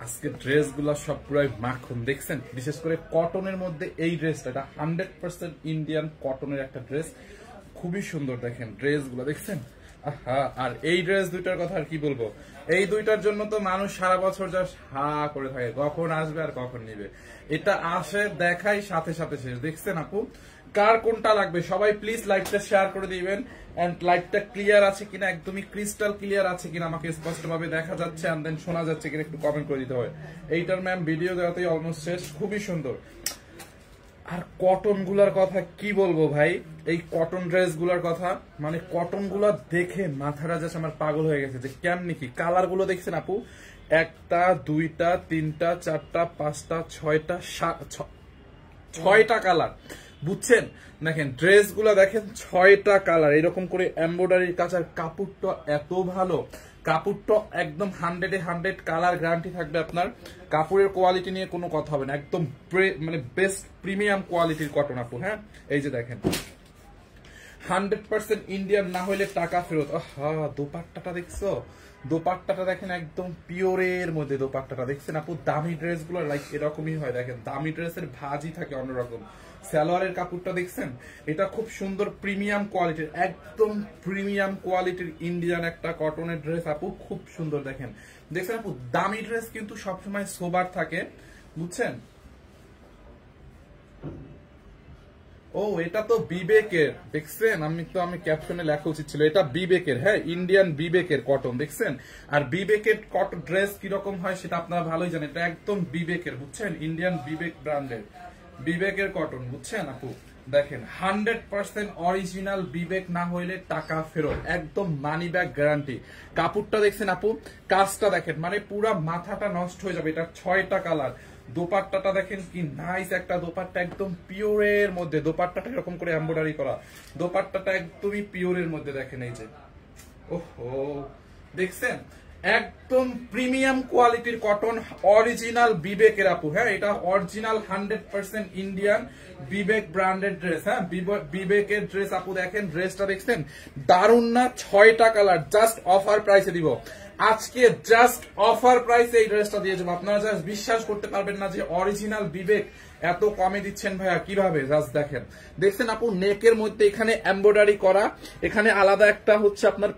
আজকে ড্রেসগুলো সব পুরাই মাখন দেখছেন, বিশেষ করে কটনের মধ্যে এই ড্রেসটা, এটা 100% ইন্ডিয়ান কটনের একটা ড্রেস, খুবই সুন্দর। দেখেন ড্রেসগুলো দেখছেন, আহা। আর এই ড্রেস দুইটার কথা আর কি বলবো, এই দুইটার জন্য তো মানুষ সারা বছর জাস্ট হা করে থাকে, কখন আসবে আর কখন নিবে। এটা আসে দেখাই সাথে সাথে শেষ। দেখছেন আপু, কার কোনটা লাগবে সবাই প্লিজ লাইভটা শেয়ার করে দিবেন। এন্ড লাইভটা ক্লিয়ার আছে কিনা, একদমই ক্রিস্টাল ক্লিয়ার আছে কিনা, আমাকে স্পষ্টভাবে দেখা যাচ্ছে এন্ড দেন শোনা যাচ্ছে কিনা একটু কমেন্ট করে দিতে হবে। এইটার ম্যাম ভিডিও দেওয়াতেই অলমোস্ট শেষ, খুবই সুন্দর। আর কটন গুলার কথা কি বলবো ভাই, এই কটন ড্রেস গুলার কথা, মানে কটন গুলা দেখে মাথাটা জাস্ট আমার পাগল হয়ে গেছে যে কেমনি কি কালার গুলো দেখছেন আপু, একটা দুইটা তিনটা চারটা পাঁচটা ছয়টা ছয়টা কালার, বুঝছেন। দেখেন ড্রেস গুলা দেখেন, 6টা কালার, এরকম করে এমব্রয়ডারির কাজ, আর কাপড়টা এত ভালো, কাপড়টা একদম 100-100 কালার গ্যারান্টি থাকবে আপনার। কাপড়ের কোয়ালিটি নিয়ে কোনো কথা হবে না, একদম মানে বেস্ট প্রিমিয়াম কোয়ালিটির কটন আপু। হ্যাঁ এই যে দেখেন 100% ইন্ডিয়ান না হইলে টাকা ফেরত। দোপাট্টাটা দেখছো, দোপাট্টাটা দেখেন একদম পিওরের মধ্যে, দোপাট্টাটা দেখছেন আপু। দামি ড্রেস গুলো লাইক এরকমই হয়, দেখেন দামি ড্রেসের ভাজি থাকে অন্যরকম। সালোয়ারের কাপড়টা দেখছেন, এটা খুব সুন্দর প্রিমিয়াম কোয়ালিটির, একদম প্রিমিয়াম কোয়ালিটির ইন্ডিয়ান একটা কটনের ড্রেস আপু, খুব সুন্দর। দেখেন দেখছেন আপু, দামি ড্রেস কিন্তু সবসময় সোবার থাকে, বুঝছেন। ও এটা তো বিবেকের, দেখছেন, আমি ক্যাপশনে লেখা উচিত ছিল, এটা বিবেকের। হ্যাঁ ইন্ডিয়ান বিবেকের কটন দেখছেন। আর বিবেকের কটন ড্রেস কিরকম হয় সেটা আপনারা ভালোই জানেন, এটা একদম বিবেকের, বুঝছেন, ইন্ডিয়ান বিবেক ব্র্যান্ডের বিবেকের কটন, বুঝছেন আপু। দেখেন 100% অরিজিনাল বিবেক না হইলে টাকা ফেরত, একদম মানি ব্যাক গ্যারান্টি। কাপড়টা দেখছেন আপু, কাজটা দেখেন, মানে পুরা মাথাটা নষ্ট হয়ে যাবে। এটা 6টা কালার। দোপাট্টাটা দেখেন কি নাইস একটা দোপাট্টা, একদম পিওরের মধ্যে। দোপাট্টাটা এরকম করে এমব্রয়ডারি করা, দোপাট্টাটা একদমই পিওরের মধ্যে। দেখেন এই যে, ওহো দেখছেন, একদম প্রিমিয়াম কোয়ালিটির কটন, অরিজিনাল বিবেকের আপু। হ্যাঁ এটা অরিজিনাল 100% ইন্ডিয়ান বিবেক ব্র্যান্ডেড ড্রেস। হ্যাঁ বিবেকের ড্রেস আপু। দেখেন ড্রেসটা দেখছেন, দারুণ না? 6টা কালার, জাস্ট অফার প্রাইসে দিব আজকে, জাস্ট অফার প্রাইসে এই ড্রেসটা দিয়ে যাবো। আপনারা জাস্ট বিশ্বাস করতে পারবেন না যে অরিজিনাল বিবেক এত কমে দিচ্ছেন ভাইয়া, কিভাবে। জাস্ট দেখেন, দেখছেন আপু, নেকের মধ্যে এখানে এমব্রয়ডারি করা, এখানে আলাদা একটা হচ্ছে আপনার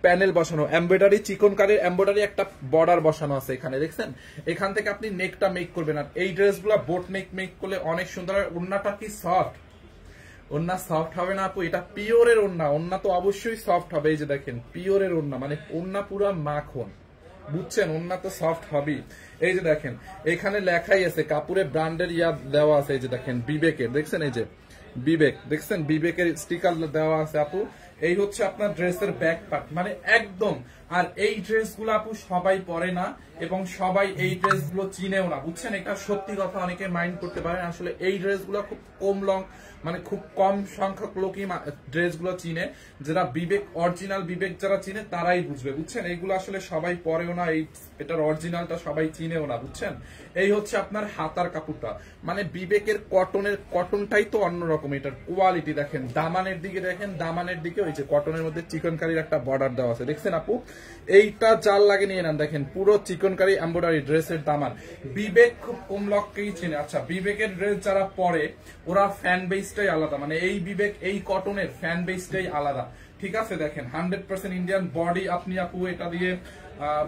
প্যানেল বসানো, এমব্রয়ডারি চিকনকারের এমব্রয়ডারি একটা বর্ডার বসানো আছে এখানে, দেখছেন। এখান থেকে আপনি নেকটা মেক করবেন। আর এই ড্রেসগুলো বোট নেক মেক করলে অনেক সুন্দর। ওড়নাটা কি সফট, ওড়না সফট হবে না আপু, এটা পিওরের ওড়না, ওড়না তো অবশ্যই সফট হবে। এই যে দেখেন পিওরের ওড়না, মানে ওড়না পুরা মাখন, বুঝছেন, ওড়না তো সফট হবেই। এই যে দেখেন এখানে লেখাই আছে, কাপড়ের ব্র্যান্ডের ইয়া দেওয়া আছে। এই যে দেখেন বিবেকের, দেখছেন এই যে বিবেক, দেখছেন বিবেকের স্টিকার দেওয়া আছে আপু। এই হচ্ছে আপনার ড্রেসের ব্যাক পার্ট, মানে একদম। আর এই ড্রেসগুলো আপু সবাই পরে না, এবং সবাই এই ড্রেসগুলো চিনেও না, বুঝছেন। এটা সত্যি কথা, অনেকে মাইন্ড করতে পারেন, আসলে এই ড্রেসগুলো খুব কম মানে খুব কম সংখ্যক লোকই ড্রেসগুলো চিনে। যারা বিবেক অরিজিনাল বিবেক যারা চিনে তারাই বুঝবে, বুঝছেন। এইগুলো আসলে সবাই পরেও না, এটার অরিজিনালটা সবাই চিনেও না, বুঝছেন। এই হচ্ছে আপনার হাতার কাপড়টা, মানে বিবেকের কটনটাই তো অন্যরকম। এটার কোয়ালিটি দেখেন, দামানের দিকে দেখেন, দামানের দিকে ওই যে কটনের মধ্যে চিকনকারির একটা বর্ডার দেওয়া আছে, দেখছেন আপু। এইটা যার লাগে নিয়ে নেন, দেখেন পুরো চিকনকারি এমব্রয়ডারি ড্রেসের দামান। বিবেক খুব কম লোককেই চেনে। আচ্ছা বিবেকের ড্রেস যারা পরে ওরা ফ্যান বেসটাই আলাদা, মানে এই বিবেক এই কটনের ফ্যান বেসটাই আলাদা, ঠিক আছে। দেখেন 100% ইন্ডিয়ান বডি, আপনি আপু এটা দিয়ে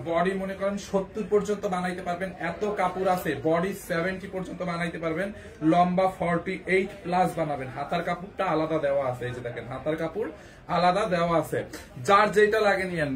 বডি মনে করেন 70 পর্যন্ত বানাইতে পারবেন, এত কাপড় আছে। বডি 70 পর্যন্ত বানাইতে পারবেন, লম্বা 48 প্লাস বানাবেন। হাতার কাপড়টা আলাদা দেওয়া আছে, এই যে দেখেন হাতার কাপড় আলাদা দেওয়া আছে। যার যেটা লাগে নিয়েন।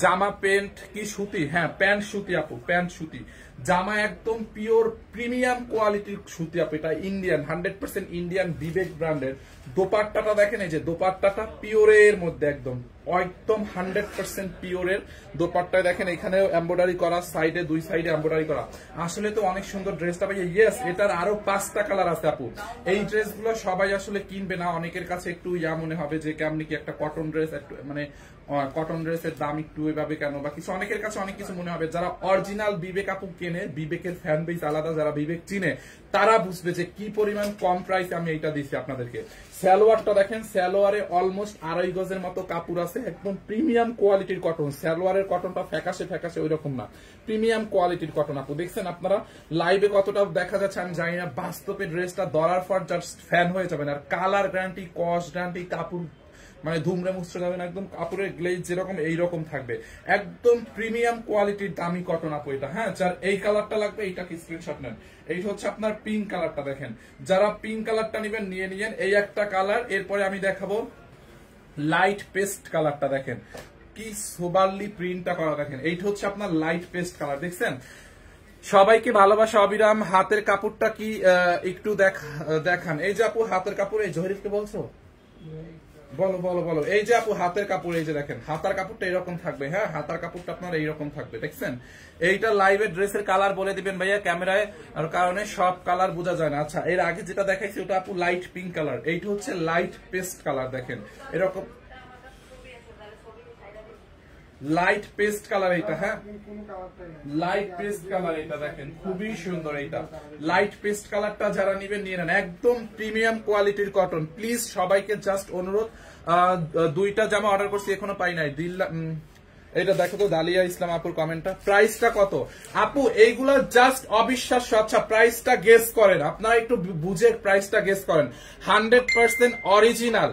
জামা প্যান্ট কি সুতি? হ্যাঁ প্যান্ট সুতি আপু, প্যান্ট সুতি। জামা একদম পিওর প্রিমিয়াম কোয়ালিটির সুতি আপু, এটা ইন্ডিয়ান 100% ইন্ডিয়ান বিবেক ব্র্যান্ডের। দোপাট্টাটা দেখেন, এই যে দোপাট্টাটা পিওরের মধ্যে, একদম একদম 100% পিওরের দোপাট্টায় দেখেন এখানে এমব্রয়ডারি করা, সাইডে দুই সাইডে এমব্রয়ডারি করা। আসলে তো অনেক সুন্দর ড্রেসটা ভাই। ইয়েস এটার আরো 5টা কালার আছে আপু। এই ড্রেসগুলো সবাই আসলে কিনবে না, অনেকের কাছে একটু ইয়া মনে হবে যে কেমনি কি একটা কটন ড্রেস, একটু মানে কটন ড্রেসের দাম একটু এভাবে কেন বা কিছু, অনেকের কাছে অনেক কিছু মনে হবে। যারা অরিজিনাল বিবেক আপু কেনে, বিবেকের ফ্যান বেস আলাদা, যারা বিবেক চিনে তারা বুঝবে যে কি পরিমাণ কম প্রাইসে আমি এইটা দিচ্ছি আপনাদেরকে। সালোয়ারটা দেখেন, সালোয়ারে অলমোস্ট 2.5 গজের মতো কাপড় আছে, একদম প্রিমিয়াম কোয়ালিটির কটন। সালোয়ারের কটনটা ফ্যাকাশে ফ্যাকাশে ওই রকম না, প্রিমিয়াম কোয়ালিটির কটন আপু। দেখছেন আপনারা লাইভে কতটা দেখা যাচ্ছে আমি জানি না, বাস্তবে ড্রেসটা ধরার পর জাস্ট ফ্যান হয়ে যাবেন। আর কালার গ্যারান্টি, কস্ট গ্যারান্টি, কাপড় মানে ধুমরে মুছতে যাবেন, একদম কাপড়ের গ্লেজ যেরকম এইরকম থাকবে, একদম প্রিমিয়াম কোয়ালিটির দামি কটন আপু এটা। হ্যাঁ, যার এই কালারটা লাগবে এইটাকে স্ক্রিনশট নেন। এইটা হচ্ছে আপনার পিঙ্ক কালারটা, দেখেন যারা পিঙ্ক কালারটা নেবেন নিয়ে নিয়েন, এই একটা কালার। এরপরে আমি দেখাবো লাইট পেস্ট কালারটা, দেখেন কি সোবারলি প্রিন্টটা করা, দেখেন এইটা হচ্ছে আপনার লাইট পেস্ট কালার। দেখছেন, সবাইকে ভালোবাসা অবিরাম। হাতের কাপড়টা কি একটু দেখান। এই যে আপু হাতের কাপড়, এই জহিরকে বলছো, বলো বলো বলো। এই যে আপু হাতের কাপড়, এই যে দেখেন হাতার কাপড়টা এরকম থাকবে। হ্যাঁ, হাতার কাপড়টা আপনার এইরকম থাকবে, দেখছেন। এইটা লাইভে ড্রেসের কালার বলে দিবেন ভাইয়া, ক্যামেরায় আর কারণে সব কালার বোঝা যায় না। আচ্ছা, এর আগে যেটা দেখাইছি ওটা আপু লাইট পিঙ্ক কালার, এইটা হচ্ছে লাইট পেস্ট কালার, দেখেন এরকম লাইট পেস্ট কালার এইটা। হ্যাঁ, লাইট পেস্ট কালার এইটা, দেখেন খুবই সুন্দর। এইটা লাইট পেস্ট কালারটা যারা নিবেন নিয়ে নেন, একদম প্রিমিয়াম কোয়ালিটির কটন। প্লিজ সবাইকে জাস্ট অনুরোধ, 2টা জামা অর্ডার করছি এখনো পাই নাই। এটা দেখো তো দালিয়া ইসলাম আপুর কমেন্টটা, প্রাইসটা কত আপু? এইগুলা জাস্ট অবিশ্বাস্য। আচ্ছা, প্রাইসটা গেস করেন, আপনারা একটু বুঝে প্রাইসটা গেস করেন। 100% অরিজিনাল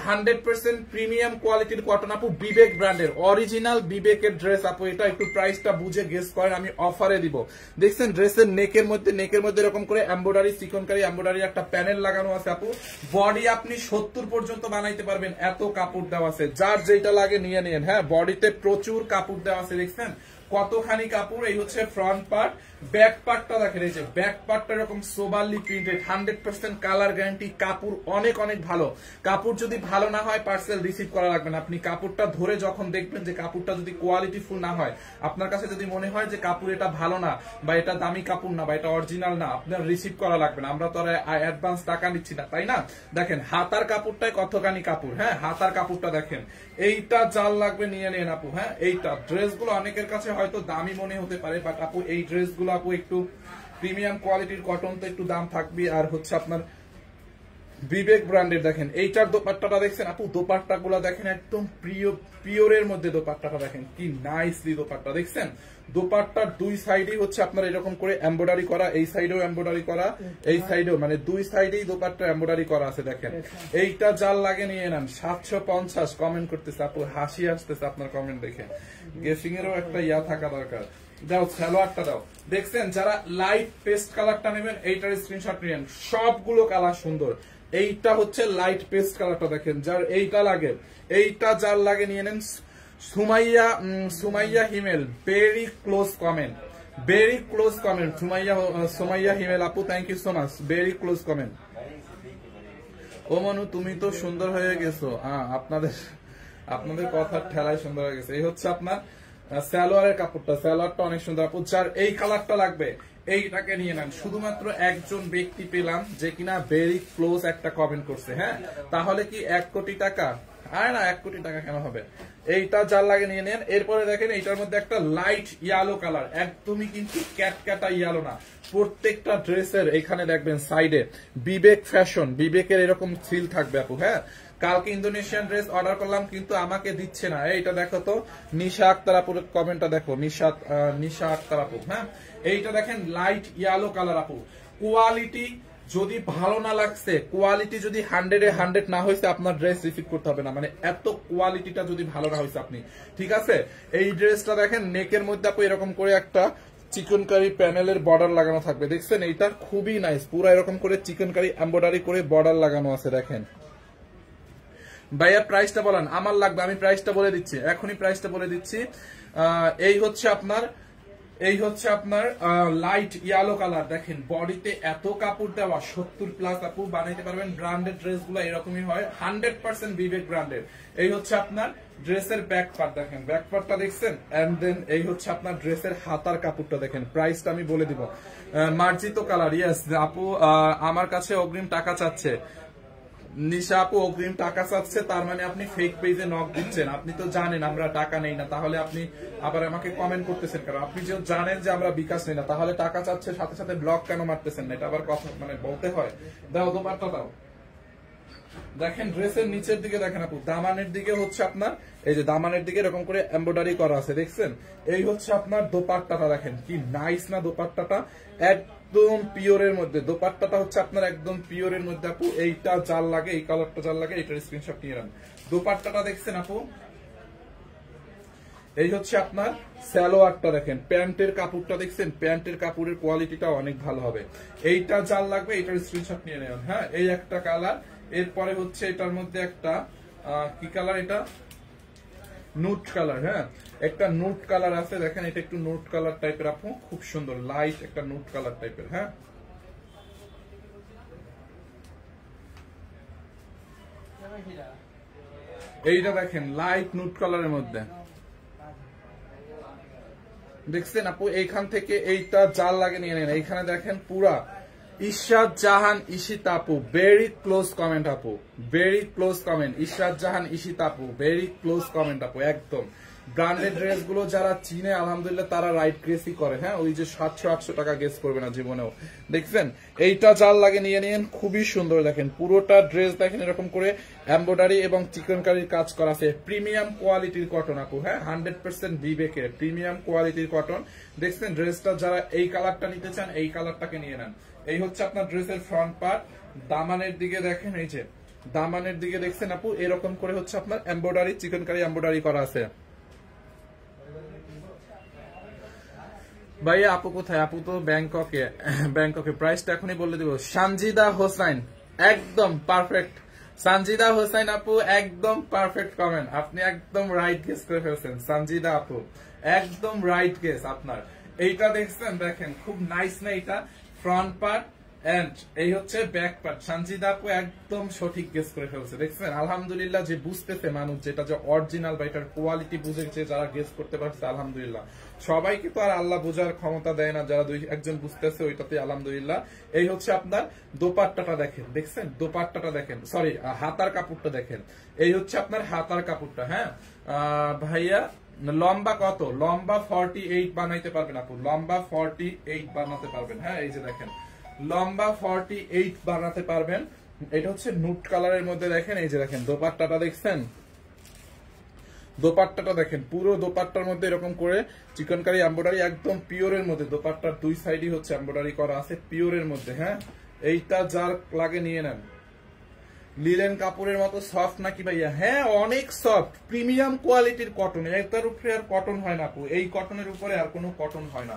100% প্রিমিয়াম কোয়ালিটির কটন আপু, বিবেক ব্র্যান্ডের অরিজিনাল বিবেকের ড্রেস আপু। এটা একটু প্রাইসটা বুঝে গেস করেন, আমি অফারে দিব। দেখছেন ড্রেসের নেকের মধ্যে এরকম করে এমব্রয়ডারি, চিকনকারি এমব্রয়ডারি একটা প্যানেল লাগানো আছে আপু। বডি আপনি 70 পর্যন্ত বানাইতে পারবেন, এত কাপড় দেওয়া আছে। যার যেটা লাগে নিয়ে নিন। হ্যাঁ, বডিতে প্রচুর কাপড় দেওয়া আছে, দেখছেন কতখানি কাপড়। এই হচ্ছে ফ্রন্ট পার্ট। ব্যাক পার্টটা দেখেন, এই যে ব্যাক পার্টটা এরকম সোবারলি প্রিন্টেড, 100% কালার গ্যারান্টি। কাপড় অনেক অনেক ভালো। কাপড় যদি ভালো না হয় পার্সেল রিসিভ করা লাগবে না। আপনি কাপড়টা ধরে যখন দেখবেন যে কাপড়টা যদি কোয়ালিটিফুল না হয়, আপনার কাছে যদি মনে হয় যে কাপড় এটা ভালো না, বা এটা দামি কাপড় না, বা এটা অরিজিনাল না, আপনার রিসিভ করা লাগবে না। আমরা তো অ্যাডভান্স টাকা নিচ্ছি না, তাই না? দেখেন হাতার কাপড়টাই কতখানি কাপড়। হ্যাঁ, হাতার কাপড়টা দেখেন, এইটা জাল লাগবে নিয়ে নেন আপু। হ্যাঁ, এইটা ড্রেসগুলো অনেকের কাছে হয়তো দামি মনে হতে পারে, বাট আপু এই ড্রেসগুলো আপু একটু প্রিমিয়াম কোয়ালিটির কটন, তো একটু দাম থাকবে। আর হচ্ছে আপনার বিবেক ব্র্যান্ডের, দেখেন এইটার দোপাট্টাটা দেখছেন আপু, দোপাট্টা গুলা দেখেন একদম পিওরের মধ্যে দোপাট্টাটা দেখেন কি নাইসলি দোপাট্টা। দেখছেন দোপাট্টার দুই সাইডেই হচ্ছে আপনার এরকম করে এমব্রয়ডারি করা, এই সাইডেও এমব্রয়ডারি করা, এই সাইডেও, মানে দুই সাইডেই দোপাট্টা এমব্রয়ডারি করা আছে। দেখেন এইটা জাল লাগে নিয়ে নেন। 750 কমেন্ট করতেছে আপু, হাসি আসতেছে আপনার কমেন্ট দেখে। গেসিং এরও একটা ইয়া থাকা দরকার। দাও সালোয়ারটা দাও। দেখছেন যারা লাইট পেস্ট কালারটা নেবেন এইটার স্ক্রিনশট নিয়েন, সবগুলো কালার সুন্দর। এইটা হচ্ছে লাইট পেস্ট কালারটা, দেখেন যার এইটা লাগে, এইটা যার লাগে নিয়ে নেন। Sumaiya Himel, very close comment, very close comment. Sumaiya Himel আপু, thank you so much, very close comment. ও মনু তুমি তো সুন্দর হয়ে গেছো। আপনাদের কথার ঠেলায় সুন্দর হয়ে গেছে। এই হচ্ছে আপনার সালোয়ারের কাপড়টা, সালোয়ারটা অনেক সুন্দর আপু। যার এই কালারটা লাগবে এইটাকে নিয়ে নেন। শুধুমাত্র একজন ব্যক্তি পেলাম যে কিনা ভেরি ক্লোজ একটা কমেন্ট করছে। হ্যাঁ, তাহলে কি 1 কোটি টাকা? আরে না, 1 কোটি টাকা কেন হবে? এইটা যার লাগে নিয়ে নেন। এরপরে দেখেন এইটার মধ্যে একটা লাইট ইয়েলো কালার, একদমই কিন্তু ক্যাটক্যাটা ইয়েলো না। প্রত্যেকটা ড্রেসের এখানে দেখবেন সাইডে বিবেক ফ্যাশন, বিবেকের এরকম সিল থাকবে আপু। হ্যাঁ, কালকে ইন্দোনেশিয়ান ড্রেস অর্ডার করলাম কিন্তু আমাকে দিচ্ছে না। এইটা দেখো তো, নিশা আক্তার আপুর কমেন্টটা দেখো, নিশা আক্তার আপু। হ্যাঁ, এইটা দেখেন লাইট ইয়েলো কালার আপু। কোয়ালিটি যদি ভালো না লাগছে, কোয়ালিটি যদি 100 এ 100 না হয়েছে, আপনার ড্রেস রিসিভ করতে হবে না। মানে এত কোয়ালিটিটা যদি ভালো না হয়েছে আপনি, ঠিক আছে। এই ড্রেসটা দেখেন নেকের মধ্যে আপু এরকম করে একটা চিকনকারি প্যানেলের বর্ডার লাগানো থাকবে। দেখছেন এইটা খুবই নাইস, পুরো এরকম করে চিকনকারি এমব্রয়ডারি করে বর্ডার লাগানো আছে। দেখেন ভাইয়া প্রাইসটা বলেন, আমার লাগবে, আমি প্রাইসটা বলে দিচ্ছি, এখনই প্রাইসটা বলে দিচ্ছি। এই হচ্ছে আপনার লাইট ইয়েলো কালার। দেখেন বডিতে এত কাপড় দেওয়া, 70+ আপু বানাইতে পারবেন। ব্র্যান্ডেড ড্রেস গুলো এরকমই হয়, 100% বিবেক ব্র্যান্ডের। এই হচ্ছে আপনার ড্রেসের ব্যাক পার্ট, দেখেন ব্যাক পার্টটা দেখছেন। এন্ড দেন এই হচ্ছে আপনার ড্রেসের হাতার কাপড়টা দেখেন। প্রাইসটা আমি বলে দিব। মার্জিত কালার, ইয়েস আপু আমার কাছে অগ্রিম টাকা চাচ্ছে। নিশা আপু অগ্রিম টাকা চাচ্ছে, তার মানে আপনি ফেক পেজে নক দিচ্ছেন। আপনি তো জানেন আমরা টাকা নেই না, তাহলে আপনি আবার আমাকে কমেন্ট করতেছেন কারণ আপনি যে জানেন যে আমরা বিকাশ নেই না, তাহলে টাকা চাচ্ছে সাথে সাথে ব্লক কেন মারতেছেন না? এটা আবার কথা মানে বলতে হয়। দাও দোপাট্টা দাও, দেখেন ড্রেসের নিচের দিকে দেখেন আপু, দামানের দিকে হচ্ছে আপনার এই যে দামানের দিকে এরকম করে এমব্রয়ডারি করা আছে, দেখছেন? এই হচ্ছে আপনার দোপাট্টাটা, দেখেন কি নাইস না দোপাট্টাটা, একদম পিওরের মধ্যে। দোপাট্টাটা হচ্ছে আপনার একদম পিওরের মধ্যে আপু। এইটা জাল লাগে, এই কালারটা জাল লাগে, এইটার স্ক্রিনশট নিয়ে নেন। দোপাট্টাটা দেখছেন আপু, এই হচ্ছে আপনার সালোয়ারটা, দেখেন প্যান্টের কাপড়টা দেখছেন, প্যান্টের কাপড়ের কোয়ালিটিটা অনেক ভালো হবে। এইটা জাল লাগবে, এইটার স্ক্রিনশট নিয়ে নেন। হ্যাঁ, এই একটা কালার। এরপরে হচ্ছে এটার মধ্যে একটা কি কালার, এটা নুট কালার। হ্যাঁ, একটা নুট কালার আছে, দেখেন এটা একটু নুট কালার টাইপের আপু, খুব সুন্দর লাইট একটা নুট কালার টাইপের। হ্যাঁ, এইটা দেখেন লাইট নুট কালারের মধ্যে, দেখছেন আপু? এইখান থেকে এইটা জাল লাগে নিয়ে নেন। এইখানে দেখেন পুরা ইশরাত জাহান ঈশিতা আপু, ভেরি ক্লোজ কমেন্ট আপু, ভেরি ক্লোজ কমেন্ট। ইশরাত জাহান ঈশিতা আপু, ভেরি ক্লোজ কমেন্ট আপু। একদম ব্র্যান্ডেড ড্রেস গুলো যারা চিনে আলহামদুলিল্লাহ তারা রাইট গেসই করে। হ্যাঁ, ওই যে 700-800 টাকা গেস করবে না জীবনেও। দেখছেন এইটা জাল লাগে নিয়ে নিন, খুবই সুন্দর। দেখেন পুরোটা ড্রেস দেখেন এরকম করে এমব্রয়ডারি এবং চিকনকারির কাজ করা আছে, প্রিমিয়াম কোয়ালিটির কটন আপু। হ্যাঁ, 100% বিবেকের প্রিমিয়াম কোয়ালিটির কটন। দেখছেন ড্রেসটা যারা এই কালারটা নিতে চান এই কালারটাকে নিয়ে নেন। এই হচ্ছে আপনার ড্রেসের ফ্রন্ট পার্ট। দামানের দিকে দেখেন, এই যে দামানের দিকে দেখছেন আপু এরকম করে হচ্ছে আপনার এমব্রয়ডারি, চিকনকারি এমব্রয়ডারি করা আছে। ভাইয়া আপু কোথায়? আপু তো ব্যাংককে। ব্যাংককে প্রাইসটা এখনই বলে দিব। সানজিদা হোসাইন, একদম পারফেক্ট। সানজিদা হোসাইন আপু একদম পারফেক্ট কমেন্ট, আপনি একদম রাইট গেস করে ফেলছেন সানজিদা আপু, একদম রাইট গেস আপনার। এইটা দেখছেন, দেখেন খুব নাইস না এটা? ফ্রন্ট পার্ট এন্ড এই হচ্ছে ব্যাক পার্ট। সানজিদা আপু একদম সঠিক গেস করে ফেলছে, দেখছেন? আলহামদুলিল্লাহ, যে বুঝতেছে মানুষ যেটা যে অরিজিনাল বা এটার কোয়ালিটি বুঝেছে, যারা গেস করতে পারছে আলহামদুলিল্লাহ। সবাইকে তো আর আল্লাহ বোঝার ক্ষমতা দেয় না, যারা একজন বুঝতেছে ওইটাতে আলহামদুলিল্লাহ। এই হচ্ছে আপনার দোপাট্টাটা দেখেন, দেখছেন? দোপাট্টাটা দেখেন, সরি হাতার কাপড়টা দেখেন। এই হচ্ছে আপনার হাতার কাপড়টা। হ্যাঁ ভাইয়া, লম্বা কত? লম্বা 48 বানাইতে পারবেন আপু, লম্বা 48 বানাতে পারবেন। হ্যাঁ, এই যে দেখেন লম্বা 48 বানাতে পারবেন। এটা হচ্ছে নুট কালারের মধ্যে, দেখেন এই যে দেখেন দোপাট্টাটা দেখছেন, দোপাট্টাটা দেখেন পুরো দোপাট্টার মধ্যে এরকম করে চিকনকারি এমব্রয়ডারি, একদম পিওরের মধ্যে। দোপাট্টার দুই সাইডই হচ্ছে এমব্রয়ডারি করা আছে পিওরের মধ্যে। হ্যাঁ, এইটা যার লাগে নিয়ে নেন। লিলেন কাপড়ের মতো সফট নাকি ভাইয়া? হ্যাঁ, অনেক সফট, প্রিমিয়াম কোয়ালিটির কটন। এটার উপরে আর কটন হয় না আপু, এই কটনের উপরে আর কোনো কটন হয় না।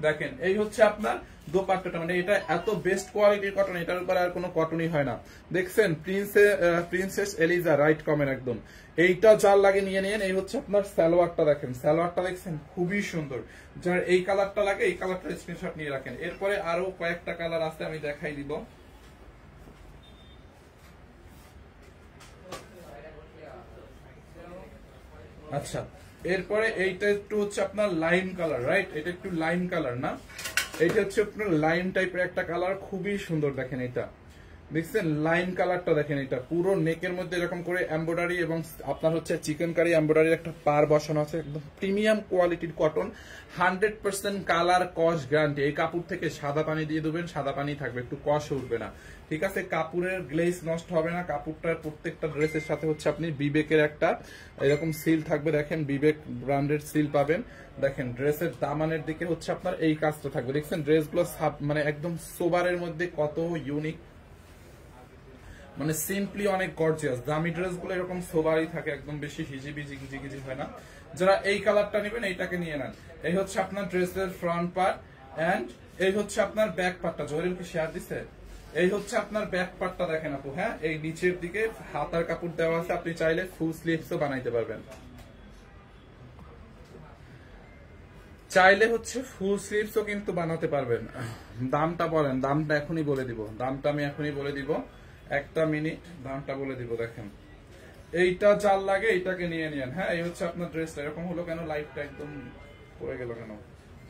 দেখেন এই হচ্ছে আপনার দোপাট্টাটা, মানে এটা এত বেস্ট কোয়ালিটির কটন, এটার উপরে আর কোনো কটনই হয় না। দেখছেন প্রিন্সেস এলিজা, রাইট কমেন্ট একদম। এইটা যার লাগে নিয়ে নিন। এই হচ্ছে আপনার সালোয়ারটা, দেখেন সালোয়ারটা দেখছেন খুবই সুন্দর। যার এই কালারটা লাগে এই কালারটা স্ক্রিনশট নিয়ে রাখেন। এরপরে আরো কয়েকটা কালার আছে, আমি দেখাই দিব। আচ্ছা, এরপরে এইটা একটু হচ্ছে আপনার লাইম কালার, রাইট? এটা একটু লাইম কালার না? এইটা হচ্ছে আপনার লাইম টাইপের একটা কালার, খুবই সুন্দর। দেখেন এটা দেখছেন লাইম কালারটা, দেখেন এটা পুরো নেকের মধ্যে এরকম করে এমব্রয়ডারি এবং আপনার হচ্ছে চিকনকারি এমব্রয়ডারি একটা পার বসানো আছে, একদম প্রিমিয়াম কোয়ালিটির কটন, 100% কালার কস গ্যারান্টি। এই কাপড় থেকে সাদা পানি দিয়ে দেবেন, সাদা পানি থাকবে, একটু কস উঠবে না, ঠিক আছে? কাপড়ের গ্লেজ নষ্ট হবে না। কাপড়টার প্রত্যেকটা ড্রেসের সাথে হচ্ছে আপনি বিবেকের একটা এরকম সিল থাকবে, দেখেন বিবেক ব্র্যান্ডেড সিল পাবেন। দেখেন ড্রেসের দামানের দিকে হচ্ছে আপনার এই কাজটা থাকবে, দেখছেন? ড্রেসগুলো মানে একদম সোবারের মধ্যে কত ইউনিক, মানে সিম্পলি অনেক গর্জিয়াস। দামি ড্রেসগুলো এরকম সোবারই থাকে, একদম বেশি হিজিবি জিগিজি হয় না। যারা এই কালারটা নেবেন এইটাকে নিয়ে নেন। এই হচ্ছে আপনার ড্রেসের ফ্রন্ট পার্ট এন্ড এই হচ্ছে আপনার ব্যাক পার্টটা। জহির কি শেয়ার দিছে? এই হচ্ছে আপনার ব্যাক পার্টটা, দেখেন আপু। হ্যাঁ, এই নিচের দিকে হাতার কাপড় দেওয়া আছে, আপনি চাইলে ফুল স্লিভসও বানাইতে পারবেন, চাইলে হচ্ছে ফুল স্লিভসও কিন্তু বানাতে পারবেন। দামটা বলেন, দামটা এখনই বলে দিব, দামটা আমি এখনই বলে দিব, একটা মিনিট, দামটা বলে দিব। দেখেন এইটা যার লাগে এইটাকে নিয়ে নিন। হ্যাঁ, এই হচ্ছে আপনার ড্রেসটা। এরকম হলো কেন? লাইটটা একদম পড়ে গেল কেন?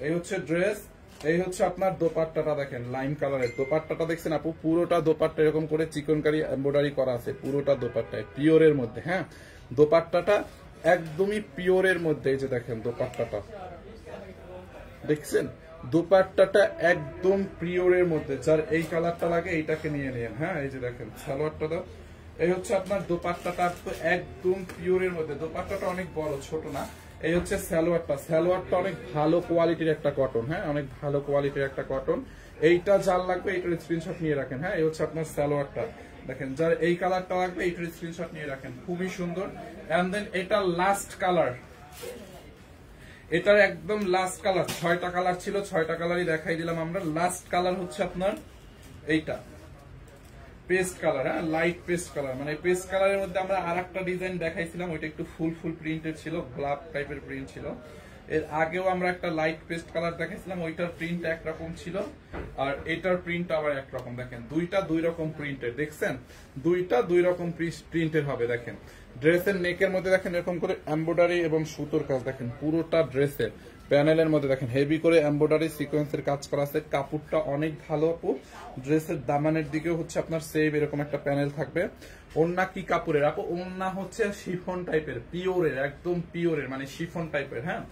এই হচ্ছে ড্রেস, এই হচ্ছে আপনার দোপাট্টাটা, দেখেন লাইম কালারের দোপাট্টাটা দেখছেন আপু? পুরোটা দোপাট্টা এরকম করে চিকনকারি এমব্রয়ডারি করা আছে, পুরোটা দোপাট্টায় পিওরের মধ্যে। হ্যাঁ, দোপাট্টাটা একদমই পিওরের মধ্যে। এই যে দেখেন দোপাট্টাটা দেখছেন, দোপাট্টাটা একদম পিওরের মধ্যে। যার এই কালারটা লাগে এইটাকে নিয়ে নিন। হ্যাঁ, এই যে দেখেন সালোয়ারটা, এই হচ্ছে আপনার দোপাট্টাটা তো একদম পিওরের মধ্যে, দোপাট্টাটা অনেক বড়, ছোট না। এই হচ্ছে সালোয়ারটা, সালোয়ারটা অনেক ভালো কোয়ালিটির একটা কটন, হ্যাঁ অনেক ভালো কোয়ালিটির একটা কটন। এইটা যার লাগবে এইটার স্ক্রিনশট নিয়ে রাখেন, হ্যাঁ এই হচ্ছে আপনার সালোয়ারটা, দেখেন যার এই কালারটা লাগবে এইটার স্ক্রিনশট নিয়ে রাখেন, খুবই সুন্দর। এন্ড দেন এটা লাস্ট কালার, এটার একদম লাস্ট কালার, 6টা কালার ছিল, 6টা কালারই দেখাই দিলাম আমরা। লাস্ট কালার হচ্ছে আপনার এইটা পেস্ট কালার, হ্যাঁ লাইট পেস্ট কালার, মানে পেস্ট কালারের মধ্যে আমরা আরেকটা ডিজাইন দেখাইছিলাম, ওইটা একটু ফুল ফুল প্রিন্টেড ছিল, গোলাপ টাইপের প্রিন্ট ছিল। এর আগেও আমরা একটা লাইট পেস্ট কালার দেখাইছিলাম, ওইটার প্রিন্ট একরকম ছিল, আর এটার প্রিন্ট আবার একরকম। দেখেন দুইটা দুই রকম প্রিন্টের, দেখছেন দুইটা দুই রকম প্রিন্টের হবে। দেখেন ড্রেসের নেকের মধ্যে দেখেন এরকম করে এমব্রয়ডারি এবং সুতোর কাজ, দেখেন পুরোটা ড্রেসের প্যানেলের মধ্যে দেখেন হেভি করে এমব্রয়ডারি সিকোয়েন্সের কাজ করা আছে। কাপড়টা অনেক ভালো আপু, ড্রেসের দামানের দিকেও হচ্ছে আপনার সেম এরকম একটা প্যানেল থাকবে। ওন্না কি কাপড়ের আপু? ওন্না হচ্ছে শিফন টাইপের, পিওরের, একদম পিওরের, মানে শিফন টাইপের, হ্যাঁ।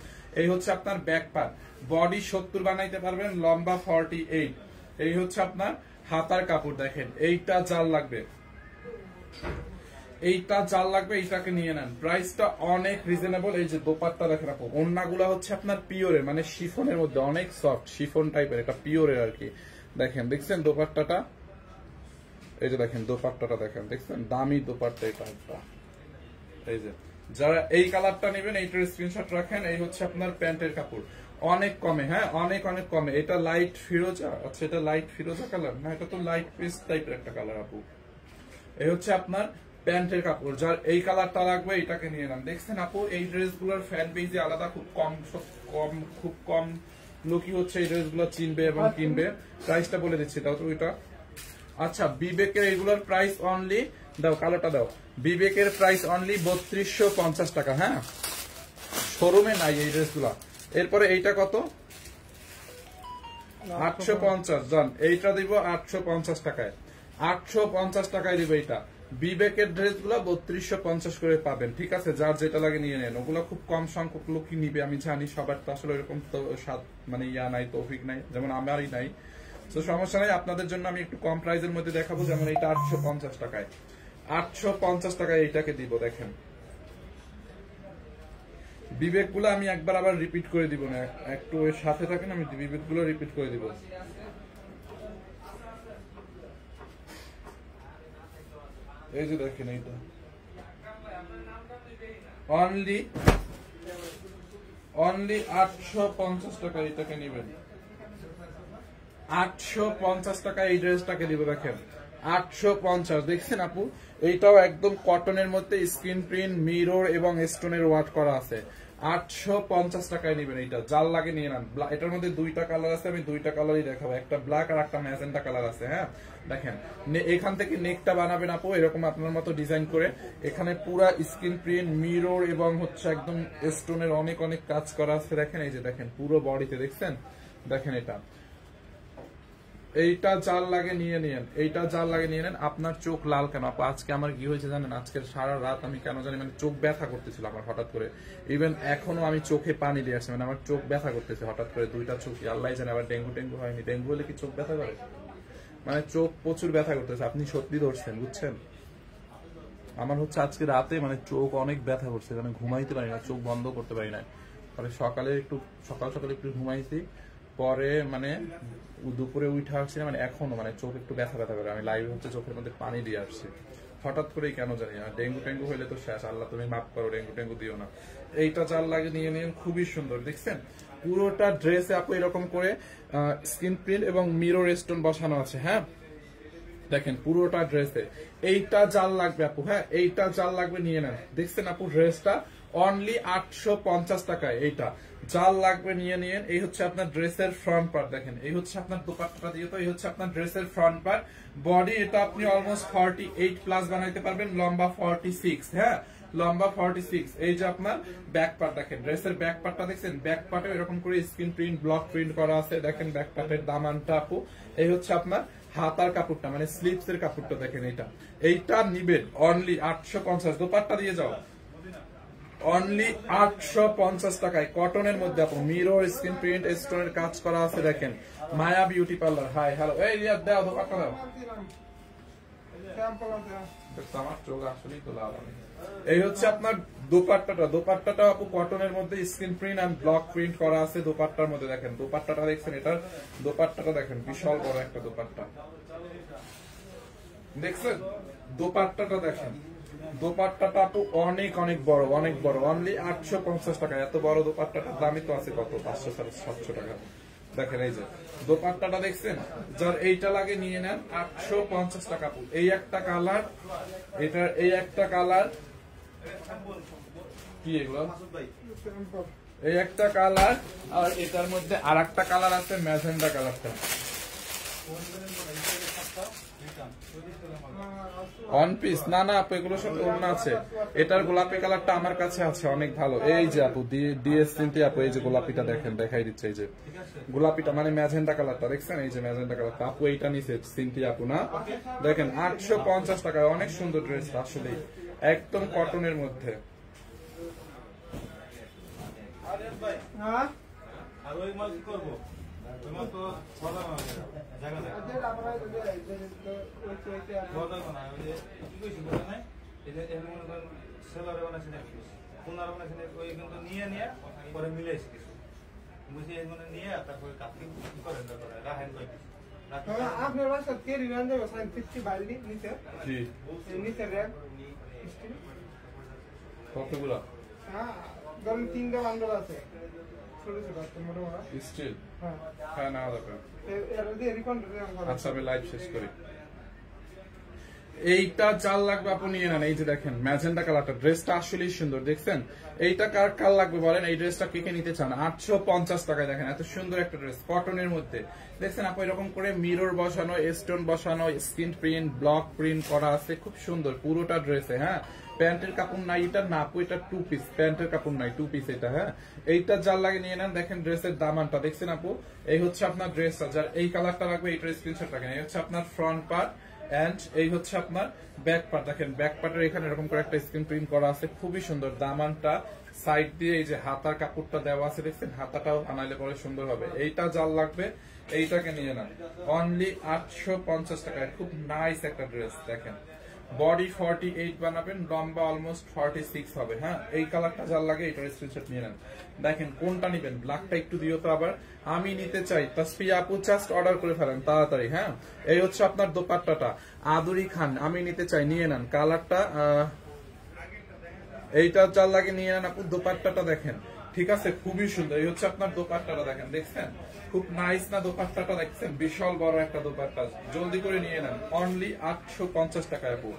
এই হচ্ছে আপনার ব্যাক পার্ট, বডি 70 বানাইতে পারবেন, লম্বা 48। এই হচ্ছে আপনার হাতার কাপড়, দেখেন এইটা জাল লাগবে, এইটা জাল লাগবে, এইটাকে নিয়ে নেন, প্রাইসটা অনেক রিজনেবল। এই যে দোপাট্টা দেখেন আপু, ওন্নাগুলো হচ্ছে আপনার পিওরের, মানে শিফনের মধ্যে অনেক সফট, শিফন টাইপের, এটা পিওরের আর কি। দেখেন দেখছেন দোপাট্টাটা, এই যে দেখেন দোপাট্টাটা দেখেন, দেখছেন দামি দোপাট্টা এটা একটা। এই যে যারা এই কালারটা নেবেন এইটার স্ক্রিনশট রাখেন। এই হচ্ছে আপনার প্যান্টের কাপড়, অনেক কমে, হ্যাঁ অনেক অনেক কমে। এটা লাইট ফিরোজা, আচ্ছা এটা লাইট ফিরোজা কালার না, এটা তো লাইট পেস্ট টাইপের একটা কালার আপু। এই হচ্ছে আপনার প্যান্টের কাপড়, যার এই কালারটা লাগবে এটাকে নিয়ে নেন। দেখছেন আপু এই ড্রেসগুলোর ফ্যান পেজে আলাদা খুব কম লোকই হচ্ছে এই ড্রেসগুলো চিনবে এবং কিনবে। প্রাইসটা বলে দিচ্ছি, তাও তো ওইটা। আচ্ছা বিবেকের এগুলোর প্রাইস অনলি, দাও কালোটা দাও, বিবেকের প্রাইস অনলি 3250 টাকা, হ্যাঁ শোরুমে নাই এই ড্রেসগুলা। এরপরে এইটা কত? 850, জান এইটা দিব 850 টাকায়, 850 টাকায় দিব এইটা। বিবেকের ড্রেসগুলো 3250 করে পাবেন, ঠিক আছে, যার যেটা লাগে নিয়ে নেন। ওগুলো খুব কম সংখ্যক লোকই নিবে, আমি জানি, সবার তো আসলে এরকম তো মানে ইয়া নাই, তৌফিক নাই, যেমন আমারই নাই। তো সমস্যা নাই, আপনাদের জন্য আমি একটু কম প্রাইসের মধ্যে দেখাবো। যেমন এইটা 850 টাকায়, 850 টাকায় এইটাকে দিব। দেখেন বিবেক গুলো আমি একবার আবার রিপিট করে দিব না, একটু এর সাথে থাকেন, আমি বিবেক গুলো রিপিট করে দিব। এই যে দেখেন এইটা অনলি 850 টাকা, এটাকে নিবেন 850 টাকা এই ড্রেসটাকে দিব। দেখেন 850, দেখছেন আপু এইটাও একদম কটনের মধ্যে স্ক্রিন প্রিন্ট, মিরর এবং স্টোনের ওয়ার্ক করা আছে। 850 টাকায় নিবেন, এইটা জাল লাগে নিয়ে নেন। এটার মধ্যে দুইটা কালার আছে, আমি দুইটা কালারই দেখাবো, একটা ব্ল্যাক আর একটা ম্যাজেন্টা কালার আছে, হ্যাঁ। দেখেন এখান থেকে নেকটা বানাবেন আপু এরকম আপনার মতো ডিজাইন করে, এখানে পুরা স্ক্রিন প্রিন্ট, মিরর এবং হচ্ছে একদম স্টোনের অনেক অনেক কাজ করা আছে। দেখেন এই যে দেখেন পুরো বডিতে, দেখছেন দেখেন এটা, এইটা জাল লাগে নিয়ে নিয়েন, এইটা জাল লাগে নিয়ে নেন। আপনার চোখ লাল কেন আপু? আজকে আমার কি হয়েছে জানেন, আজকের সারা রাত আমি কেন জানি মানে চোখ ব্যথা করতেছিল আমার হঠাৎ করে, ইভেন এখনো আমি চোখে পানি দিয়ে আসছি, মানে আমার চোখ ব্যথা করতেছে হঠাৎ করে, দুইটা চোখ, আল্লাহ জানে। আবার ডেঙ্গু হয়নি, ডেঙ্গু হলে কি চোখ ব্যথা করে? মানে চোখ প্রচুর ব্যথা করতেছে, আপনি সত্যি ধরছেন বুঝছেন। আমার হচ্ছে আজকে রাতে মানে চোখ অনেক ব্যথা করছে, মানে ঘুমাইতে পারি না, চোখ বন্ধ করতে পারি না। পরে সকালে সকাল একটু ঘুমাইছি, পরে মানে দুপুরে উঠে আসছি না, মানে এখনো মানে চোখ একটু ব্যথা করে, আমি লাইভ হচ্ছে চোখের মধ্যে পানি দিয়ে আসছি হঠাৎ করেই, কেন জানি না। ডেঙ্গু হইলে তো শেষ, আল্লাহ তুমি মাফ করো, ডেঙ্গু দিও না। এইটা জাল লাগে নিয়ে নিন, খুবই সুন্দর। দেখছেন পুরোটা ড্রেসে আপু এরকম করে স্ক্রিন প্রিন্ট এবং মিরর স্টোন বসানো আছে, হ্যাঁ দেখেন পুরোটা ড্রেসে। এইটা জাল লাগবে আপু, হ্যাঁ এইটা জাল লাগবে নিয়ে নেন। দেখছেন আপু ড্রেসটা অনলি 850 টাকায়, এইটা জাল লাগবে নিয়ে নিন। এই হচ্ছে আপনার ড্রেসের ফ্রন্ট পার্ট, দেখেন এই হচ্ছে আপনার দোপাট্টা দিয়ে, তো এই হচ্ছে আপনার ড্রেসের ফ্রন্ট পার্ট। বডি এটা আপনি অলমোস্ট 48 প্লাস বানাইতে পারবেন, লম্বা 46, হ্যাঁ লম্বা 46। এই যে আপনার ব্যাক পার্ট, দেখেন ড্রেসের ব্যাক পার্টটা দেখছেন, ব্যাক পার্টে এরকম করে স্ক্রিন প্রিন্ট, ব্লক প্রিন্ট করা আছে। দেখেন ব্যাক পার্টের দামানটা আপু। এই হচ্ছে আপনার হাতার কাপড়টা, মানে স্লিপস এর কাপড়টা, দেখেন এইটা নিবেন অনলি 850। দোপাট্টা দিয়ে যাও অনলি 850 টাকায়, কটনের মধ্যে আপু, মিরর স্ক্রিন প্রিন্ট স্টোনের কাজ করা আছে। দেখেন মায়া বিউটি পার্লার, হাই হ্যালো, এই দাও দোপাট্টা দাও, আমার চোখ আসলেই তো লাল। এই হচ্ছে আপনার দোপাট্টাটা আপু কটনের মধ্যে screen print end block print করা আছে দোপাট্টার মধ্যে। দেখেন দোপাট্টাটা দেখছেন, এটার দোপাট্টাটা দেখেন, বিশাল বড় একটা দোপাট্টা দেখছেন। দোপাট্টাটা দেখেন, দোপাট্টাটা আপু অনেক অনেক বড়, অনেক বড়। অনলি 850 টাকা। এত বড় দোপাট্টাটার দামই তো আছে কত, 500-700 টাকা। দেখেন এই যে দোপাট্টাটা দেখছেন, যার এইটা লাগে নিয়ে নেন 850 টাকা। এই একটা কালার, এটার এই একটা কালার, কি এগুলো, এই একটা কালার, আর এটার মধ্যে আর একটা কালার আছে ম্যাজেন্ডা কালারটা। ওয়ান পিস না না আপু, এগুলো সব ওড়না আছে। এটার গোলাপি কালারটা আমার কাছে আছে, অনেক ভালো। এই যে আপু ডিএস সিনটি আপু, এই যে গোলাপিটা দেখেন, দেখাই দিচ্ছে। এই যে গোলাপিটা মানে ম্যাজেন্ডা কালারটা দেখছেন, এই যে ম্যাজেন্ডা কালারটা আপু, এইটা নিচে সিনটি আপু না, দেখেন 850 টাকায়। অনেক সুন্দর ড্রেস আসলে, একদম কটনের মধ্যে। আপনার বাসা কেরি রান দেবো 50 বাল্টি নিচে নিচে র্যাক কতগুলো? হ্যাঁ ধরুন 3টা বান্ডল আছে, ছোট ছোট আছে, মোটা মোটা স্টিল। হ্যাঁ না দরকার। এর দিয়ে রিকন্ড আচ্ছা আমি লাইভ শেষ করি। এইটা চাল লাগবে আপনি নিয়ে নেন। এই যে দেখেন ম্যাজেন্ডা কালারটা, ড্রেসটা আসলেই সুন্দর দেখছেন। এইটা কার কার লাগবে বলেন, এই ড্রেসটা কে কে নিতে চান? 850 টাকায় দেখেন, এত সুন্দর একটা ড্রেস কটনের মধ্যে দেখছেন আপু। এরকম করে মিরর বসানো, স্টোন বসানো, স্ক্রিন প্রিন্ট, ব্লক প্রিন্ট করা আছে, খুব সুন্দর পুরোটা ড্রেসে। হ্যাঁ প্যান্টের কাপড় নাই এটা না আপু, এটা 2 পিস, প্যান্টের কাপড় নাই 2 পিস এটা। হ্যাঁ এইটা যার লাগে নিয়ে নেন। দেখেন ড্রেসের দামানটা দেখছেন আপু, এই হচ্ছে আপনার ড্রেসটা, যার এই কালারটা লাগবে এইটার স্ক্রিনশট রাখেন। এই হচ্ছে আপনার ফ্রন্ট পার্ট এন্ড এই হচ্ছে আপনার ব্যাক পার্ট। দেখেন ব্যাক পার্টের এখানে এরকম করে একটা স্ক্রিন প্রিন্ট করা আছে, খুবই সুন্দর। দামানটা সাইড দিয়ে এই যে হাতার কাপড়টা দেওয়া আছে দেখছেন, হাতাটাও আনাইলে পরে সুন্দর হবে। এইটা যার লাগবে এইটাকে নিয়ে নেন, অনলি 850 টাকায়। খুব নাইস একটা ড্রেস দেখেন, বডি 48 বানাবেন, লম্বা অলমোস্ট 46 হবে। হ্যাঁ এই কালারটা যার লাগে এটার স্ক্রিনশট নিয়ে নেন। দেখেন কোনটা নিবেন, ব্ল্যাকটা একটু দিও তো আবার, আমি নিতে চাই। তাসফিয়া আপু জাস্ট অর্ডার করে ফেলেন তাড়াতাড়ি। হ্যাঁ এই হচ্ছে আপনার দোপাট্টাটা, আদুরি খান, আমি নিতে চাই, নিয়ে নেন। কালারটা এইটা যার লাগে নিয়ে নেন আপু। দোপাট্টাটা দেখেন, ঠিক আছে, খুবই সুন্দর। এই হচ্ছে আপনার দোপাট্টাটা দেখেন, দেখছেন খুব নাইস না দোপাট্টাটা, দেখছেন বিশাল বড় একটা দোপাট্টা। জলদি করে নিয়ে নেন, অনলি 850 টাকায় আপু,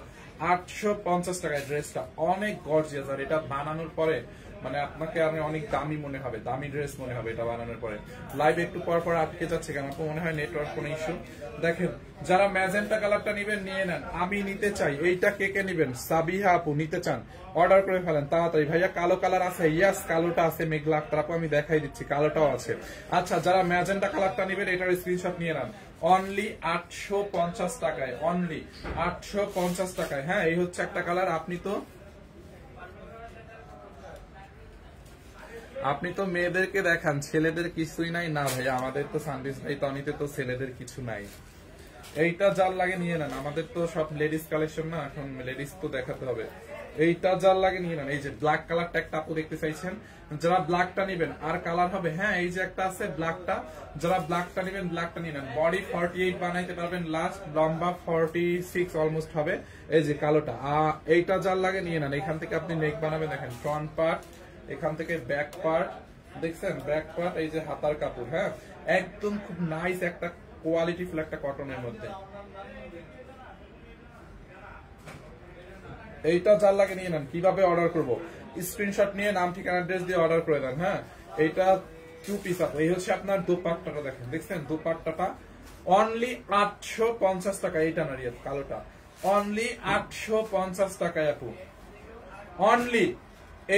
850 টাকায়। ড্রেসটা অনেক গর্জিয়াস, আর এটা বানানোর পরে মানে আপনাকে আমি অনেক দামি মনে হবে, দামি ড্রেস মনে হবে এটা বানানোর পরে। লাইভ একটু পর পর আটকে যাচ্ছে কেন আপু, মনে হয় নেটওয়ার্ক কোনো ইস্যু। দেখেন যারা ম্যাজেন্টা কালারটা নিবেন নিয়ে নেন, আমি নিতে চাই। এইটা কে কে নিবেন? সাবিহা আপু নিতে চান, অর্ডার করে ফেলেন তাড়াতাড়ি। ভাইয়া কালো কালার আছে? ইয়াস কালোটা আছে, মেঘলা আক্তার আপু আমি দেখাই দিচ্ছি, কালোটাও আছে। আচ্ছা যারা ম্যাজেন্টা কালারটা নিবেন এটার স্ক্রিনশট নিয়ে নেন, অনলি 850 টাকায়, অনলি 850 টাকায়। হ্যাঁ এই হচ্ছে একটা কালার। আপনি তো মেয়েদেরকে দেখান, ছেলেদের কিছুই নাই না ভাইয়া। আমাদের তো সানবিস ভাই তনিতে তো ছেলেদের কিছু নাই। এইটা যার লাগে নিয়ে নেন, আমাদের তো সব লেডিস কালেকশন না, এখন লেডিস তো দেখাতে হবে। এইটা যার লাগে নিয়ে নেন। এই যে ব্ল্যাক কালারটা একটা আপু দেখতে চাইছেন, যারা ব্ল্যাকটা নিবেন আর কালার হবে। হ্যাঁ এই যে একটা আছে ব্ল্যাকটা, যারা ব্ল্যাকটা নিবেন ব্ল্যাকটা নিয়ে নেন। বডি 48 বানাইতে পারবেন, লাস্ট লম্বা 46 অলমোস্ট হবে। এই যে কালোটা, এইটা যার লাগে নিয়ে নেন। এখান থেকে আপনি নেক বানাবেন, দেখেন ফ্রন্ট পার্ট, এখান থেকে ব্যাক পার্ট দেখছেন, ব্যাক পার্ট, এই যে হাতার কাপড়। হ্যাঁ একদম খুব নাইস একটা কোয়ালিটিফুল একটা কটনের মধ্যে। এইটা যার লাগে নিয়ে নেন। কিভাবে অর্ডার করব? স্ক্রিনশট নিয়ে নাম ঠিকানা অ্যাড্রেস দিয়ে অর্ডার করে দেন। হ্যাঁ এইটা 2 পিস আপ। এই হচ্ছে আপনার দোপাট্টাটা দেখেন, দেখছেন দোপাট্টাটা অনলি 850 টাকা। এইটা না রিয়া কালোটা, অনলি 850 টাকায় আপু, অনলি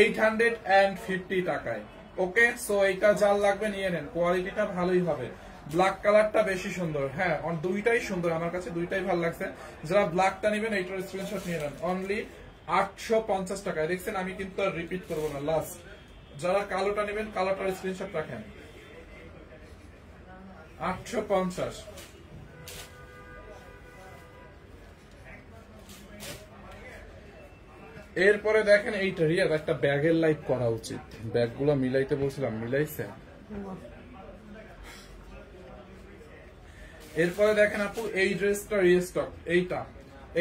850 টাকায়। ওকে সো এইটা যার লাগবে নিয়ে নেন, কোয়ালিটিটা ভালোই হবে। ব্ল্যাক কালারটা বেশি সুন্দর। হ্যাঁ দুইটাই সুন্দর, আমার কাছে দুইটাই ভালো লাগছে। যারা ব্ল্যাকটা নেবেন এইটার স্ক্রিনশট নিয়ে নেন, অনলি 850 টাকায়। দেখছেন আমি কিন্তু আর রিপিট করবো না, লাস্ট। যারা কালোটা নেবেন কালোটার স্ক্রিনশট রাখেন, 850। এরপরে দেখেন এইটা রিয়াদ একটা ব্যাগের লাইভ করা উচিত, ব্যাগগুলো মিলাইতে বলছিলাম, মিলাইছে। এরপরে দেখেন আপু এই ড্রেসটা রিস্টক,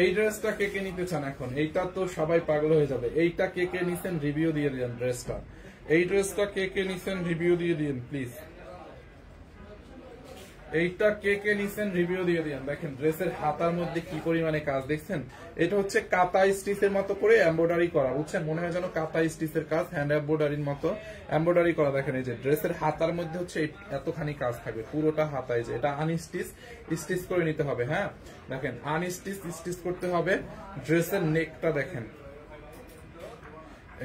এই ড্রেসটা কে কে নিতে চান এখন? এইটা তো সবাই পাগল হয়ে যাবে। এইটা কে কে নিছেন রিভিউ দিয়ে দিন ড্রেসটা, এই ড্রেসটা কে কে নিছেন রিভিউ দিয়ে দিন প্লিজ। এইটা কে কে নিছেন রিভিউ দিয়ে দিন। দেখেন ড্রেসের হাতার মধ্যে কি পরিমাণে কাজ দেখছেন, এটা হচ্ছে কাতা স্টিচের মতো করে এমব্রয়ডারি করা, বুঝছেন? মনে হয় যেন কাতা স্টিচের কাজ, হ্যান্ড এমব্রয়ডারির মতো এমব্রয়ডারি করা। দেখেন এই যে ড্রেসের হাতার মধ্যে হচ্ছে এতখানি কাজ থাকবে পুরোটা হাতায়, যে এটা আনস্টিচ স্টিচ করে নিতে হবে। হ্যাঁ দেখেন আনস্টিচ স্টিচ করতে হবে। ড্রেসের নেকটা দেখেন,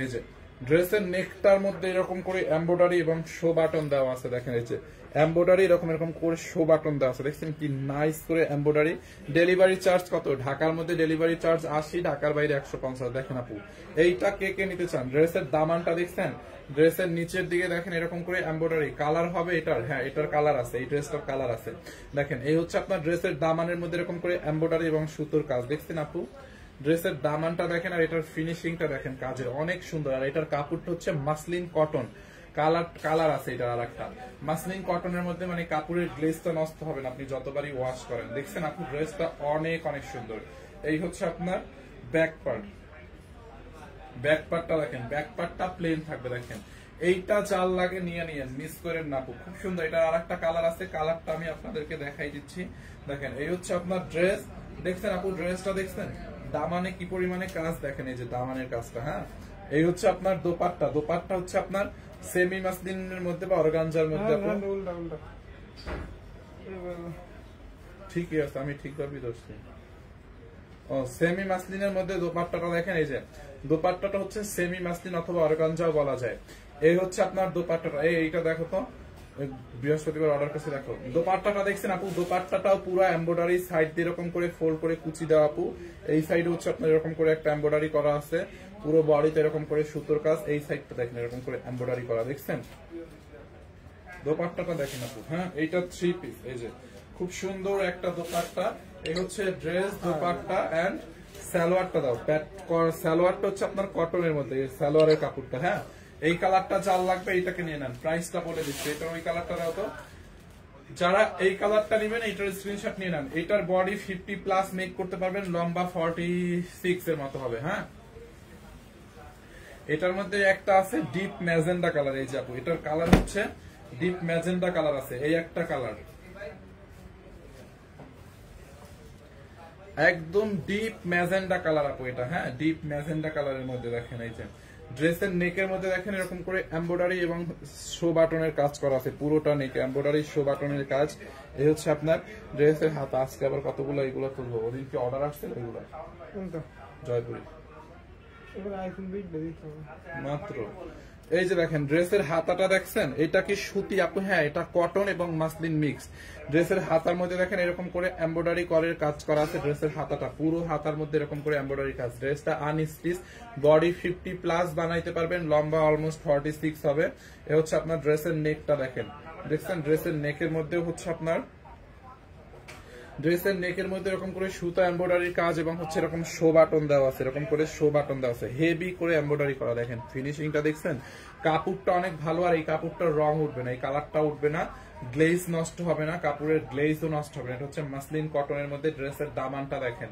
এই যে ড্রেসের নেকটার মধ্যে এরকম করে এমব্রয়ডারি এবং শো বাটন দেওয়া আছে। দেখেন এই যে এমব্রয়ডারি এরকম করে শো বাটন দেওয়া আছে, দেখছেন কি নাইস করে এমব্রয়ডারি। ডেলিভারি চার্জ কত? ঢাকার মধ্যে ডেলিভারি চার্জ 80, ঢাকার বাইরে 150। দেখেন আপু এইটা কে কে নিতে চান? ড্রেসের দামানটা দেখছেন, ড্রেসের নিচের দিকে দেখেন এরকম করে এমব্রয়ডারি। কালার হবে এটার, হ্যাঁ এটার কালার আছে, এই ড্রেসটার কালার আছে। দেখেন এই হচ্ছে আপনার ড্রেসের দামানের মধ্যে এরকম করে এমব্রয়ডারি এবং সুতোর কাজ, দেখছেন আপু? ড্রেসের দামানটা দেখেন আর এটার ফিনিশিংটা দেখেন, কাজের অনেক সুন্দর। আর এটার কাপড়টা হচ্ছে মাসলিন কটন, কালার আছে এটা আর একটা মাসলিন কটনের মধ্যে, মানে কাপড়ের গ্লেজটা নষ্ট হবে না আপনি যতবারই ওয়াশ করেন। দেখছেন আপনি ড্রেসটা অনেক অনেক সুন্দর। এই হচ্ছে আপনার ব্যাক পার্টটা দেখেন, ব্যাক পার্টটা প্লেন থাকবে। দেখেন এইটা চাল লাগে নিয়ে নিয়েন, মিস করেন না আপু, খুব সুন্দর। এটা আর একটা কালার আছে, কালারটা আমি আপনাদেরকে দেখাই দিচ্ছি। দেখেন এই হচ্ছে আপনার ড্রেস, দেখছেন আপু ড্রেসটা দেখছেন দামানে কি পরিমাণে কাজ, দেখেন এই যে দামানের কাজটা। হ্যাঁ এই হচ্ছে আপনার দোপাট্টা হচ্ছে আপনার সেমি মাসলিনের মধ্যে বা অর্গানজার মধ্যে। ঠিকই আছে, আমি ঠিকভাবেই ধরছি। ও সেমি মাসলিনের মধ্যে দোপাট্টাটা দেখেন, এই যে দোপাট্টাটা হচ্ছে সেমি মাসলিন অথবা অর্গানজাও বলা যায়। এই হচ্ছে আপনার দোপাট্টাটা, এইটা দেখো তো, বৃহস্পতিবার অর্ডার করছে, দেখো দোপাট্টাটা দেখছেন আপু। দোপাট্টাটাও পুরো এমব্রয়ডারি, সাইড দিয়ে এরকম করে ফোল্ড করে কুচি দেওয়া আপু। এই সাইডে হচ্ছে আপনার এরকম করে একটা এমব্রয়ডারি করা আছে, পুরো বডিতে এরকম করে সুতোর কাজ। এই সাইডটা দেখেন এরকম করে এমব্রয়ডারি করা, দেখছেন দোপাট্টাটা দেখেন আপু। হ্যাঁ এইটা 3 পিস, এই যে খুব সুন্দর একটা দোপাট্টা। এই হচ্ছে ড্রেস, দোপাট্টা এন্ড সালোয়ারটা দাও। সালোয়ারটা হচ্ছে আপনার কটনের মধ্যে, সালোয়ারের কাপড়টা। হ্যাঁ এই কালারটা যার লাগবে এইটাকে নিয়ে নেন, প্রাইসটা বলে দিচ্ছি। এটা ওই কালারটা দাও তো, যারা এই কালারটা নেবেন এইটার স্ক্রিনশট নিয়ে নেন। এটার বডি 50+ মেক করতে পারবেন, লম্বা 46 এর মতো হবে। হ্যাঁ এটার মধ্যে একটা আছে ডিপ ম্যাজেন্ডা কালার, এই যে আপু এটার কালার হচ্ছে ডিপ ম্যাজেন্ডা কালার আছে, এই একটা কালার একদম ডিপ ম্যাজেন্ডা কালার আপু এটা। হ্যাঁ ডিপ ম্যাজেন্ডা কালারের মধ্যে দেখেন এই যে ড্রেসের নেকের মধ্যে দেখেন এরকম করে এমব্রয়ডারি এবং শো বাটনের কাজ করা আছে, পুরোটা নেকে এমব্রয়ডারি শো বাটনের কাজ। এই হচ্ছে আপনার ড্রেসের হাত। আজকে আবার কতগুলো এইগুলো তুলবো, ওদিন কি অর্ডার আসছে এগুলো জয়পুরি মাত্র। এই যে দেখেন ড্রেসের হাতাটা দেখছেন, এটা কি সুতি আপু? হ্যাঁ এটা কটন এবং মাসলিন মিক্স। ড্রেসের হাতার মধ্যে দেখেন এরকম করে এমব্রয়ডারি করে কাজ করা আছে। ড্রেসের হাতাটা পুরো হাতার মধ্যে এরকম করে এমব্রয়ডারি কাজ। ড্রেসটা আনস্টিচ, বডি 50+ বানাইতে পারবেন, লম্বা অলমোস্ট 46 হবে। এ হচ্ছে আপনার ড্রেসের নেকটা দেখেন, দেখছেন ড্রেসের নেকের মধ্যে হচ্ছে আপনার ড্রেসের নেকের মধ্যে এরকম করে সুতা এমব্রয়ডারির কাজ এবং হচ্ছে এরকম শো বাটন দেওয়া আছে, এরকম করে শো বাটন দেওয়া আছে, হেভি করে এমব্রয়ডারি করা। দেখেন ফিনিশিংটা দেখছেন, কাপড়টা অনেক ভালো। আর এই কাপড়টার রং উঠবে না, এই কালারটা উঠবে না, গ্লেজ নষ্ট হবে না, কাপড়ের গ্লেজও নষ্ট হবে না। এটা হচ্ছে মাসলিন কটনের মধ্যে। ড্রেসের দামানটা দেখেন,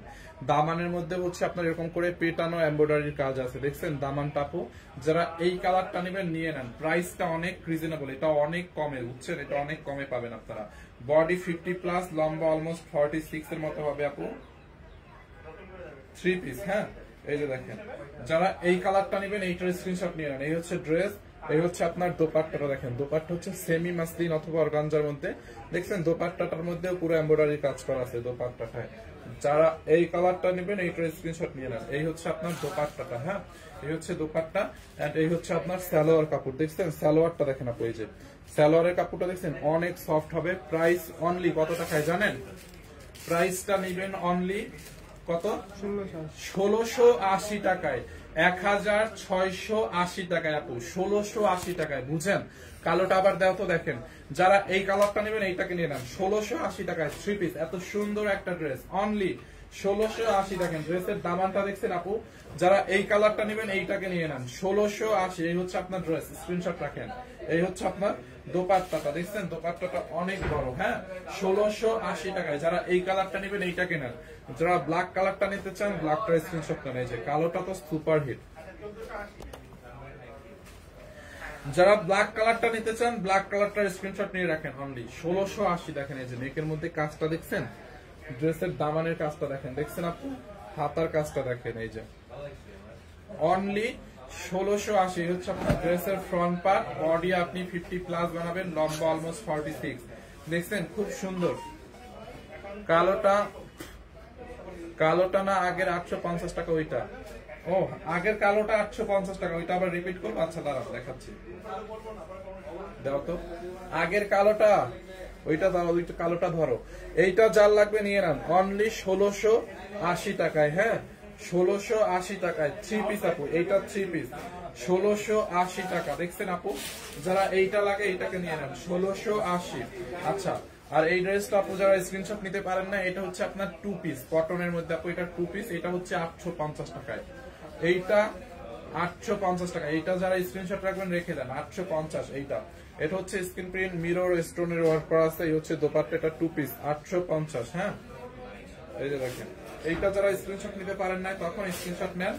দামানের মধ্যে হচ্ছে আপনার এরকম করে পেটানো এমব্রয়ডারির কাজ আছে, দেখছেন দামানটা আপু। যারা এই কালারটা নেবেন নিয়ে নেন, প্রাইসটা অনেক রিজনেবল, এটা অনেক কমে, বুঝছেন এটা অনেক কমে পাবেন আপনারা। বডি 50+, লম্বা অলমোস্ট 46 এর মতো হবে আপু। 3 পিস। হ্যাঁ এই যে দেখেন যারা এই কালারটা নেবেন এইটার স্ক্রিনশট নিয়ে নেন। এই হচ্ছে ড্রেস, এই হচ্ছে আপনার দোপাট্টাটা দেখেন, দোপাট্টা হচ্ছে সেমি মাসলিন অথবা অর্গানজার মধ্যে। দেখছেন দোপাট্টাটার মধ্যে পুরো এমব্রয়ডারি কাজ করা আছে দোপাট্টাটায়। যারা এই কালারটা নেবেন এইটার স্ক্রিনশট নিয়ে নেন। এই হচ্ছে আপনার দোপাট্টাটা। হ্যাঁ এই হচ্ছে দোপাট্টা এন্ড এই হচ্ছে আপনার সালোয়ার কাপড়। দেখছেন সালোয়ারটা দেখেন আপু, এই যে সালোয়ারের কাপড়টা দেখছেন অনেক সফট হবে। প্রাইস অনলি কত টাকায় জানেন? প্রাইসটা নেবেন অনলি কত? 1680 টাকায়, 1680 টাকায় আপু, 1680 টাকায়। বুঝেন কালোটা আবার দেও তো। দেখেন যারা এই কালারটা নেবেন এইটাকে নিয়ে নেন 1680 টাকায় 3 পিস। এত সুন্দর একটা ড্রেস অনলি 1680 দেখেন ড্রেসের দামানটা দেখছেন আপু, যারা এই কালারটা নেবেন এইটাকে নিয়ে নেন। 1680 এই হচ্ছে আপনার ড্রেস, স্ক্রিনশট রাখেন। এই হচ্ছে আপনার দোপাট্টাটা দেখছেন, দোপাট্টাটা অনেক বড়। হ্যাঁ 1680 টাকায় যারা এই কালারটা নেবেন এইটাকে নেন। যারা ব্ল্যাক কালারটা নিতে চান ব্ল্যাকটা স্ক্রিনশট নেন। এই যে কালোটা তো সুপার হিট। যারা ব্ল্যাক কালারটা নিতে চান ব্ল্যাক কালারটার স্ক্রিনশট নিয়ে রাখেন অনলি 1680। দেখেন এই যে নেকের মধ্যে কাজটা দেখছেন, ড্রেসের দামানের কাজটা দেখেন, দেখছেন আপু হাতার কাজটা দেখেন। এই যে অনলি 1680 হচ্ছে আপনার ড্রেসের ফ্রন্ট পার্ট। বডি আপনি 50+ বানাবেন, লম্বা অলমোস্ট 46 দেখছেন, খুব সুন্দর। কালোটা না আগের 850 টাকা ওইটা। ও আগের কালোটা 850 টাকা, ওইটা আবার রিপিট করবো। আচ্ছা দাঁড়াও দেখাচ্ছি, দাও তো আগের কালোটা, ওইটা দাঁড়াও, ওইটা কালোটা ধরো। এইটা যার লাগবে নিয়ে নেন অনলি 1680 টাকায়। হ্যাঁ 1680 টাকায় 3 পিস আপু, এইটা 3 পিস 1680 টাকা দেখছেন আপু। যারা এইটা লাগে এইটাকে নিয়ে নেন 1680। আচ্ছা আর এই ড্রেসটা আপু যারা স্ক্রিনশট নিতে পারেন না, এটা হচ্ছে আপনার 2 পিস কটনের মধ্যে আপু, এটা 2 পিস, এটা হচ্ছে 850 টাকায়। এইটা 850 টাকা। এইটা যারা স্ক্রিনশট রাখবেন রেখে দেন 850। এইটা এটা হচ্ছে স্ক্রিন প্রিন্ট মিরর স্টোনের ওয়ার্ক করা আছে। এই হচ্ছে দোপাট্টা, এটা 2 পিস 850। হ্যাঁ এই যে দেখেন, এইটা যারা স্ক্রিনশট নিতে পারেন না তখন স্ক্রিনশট নেন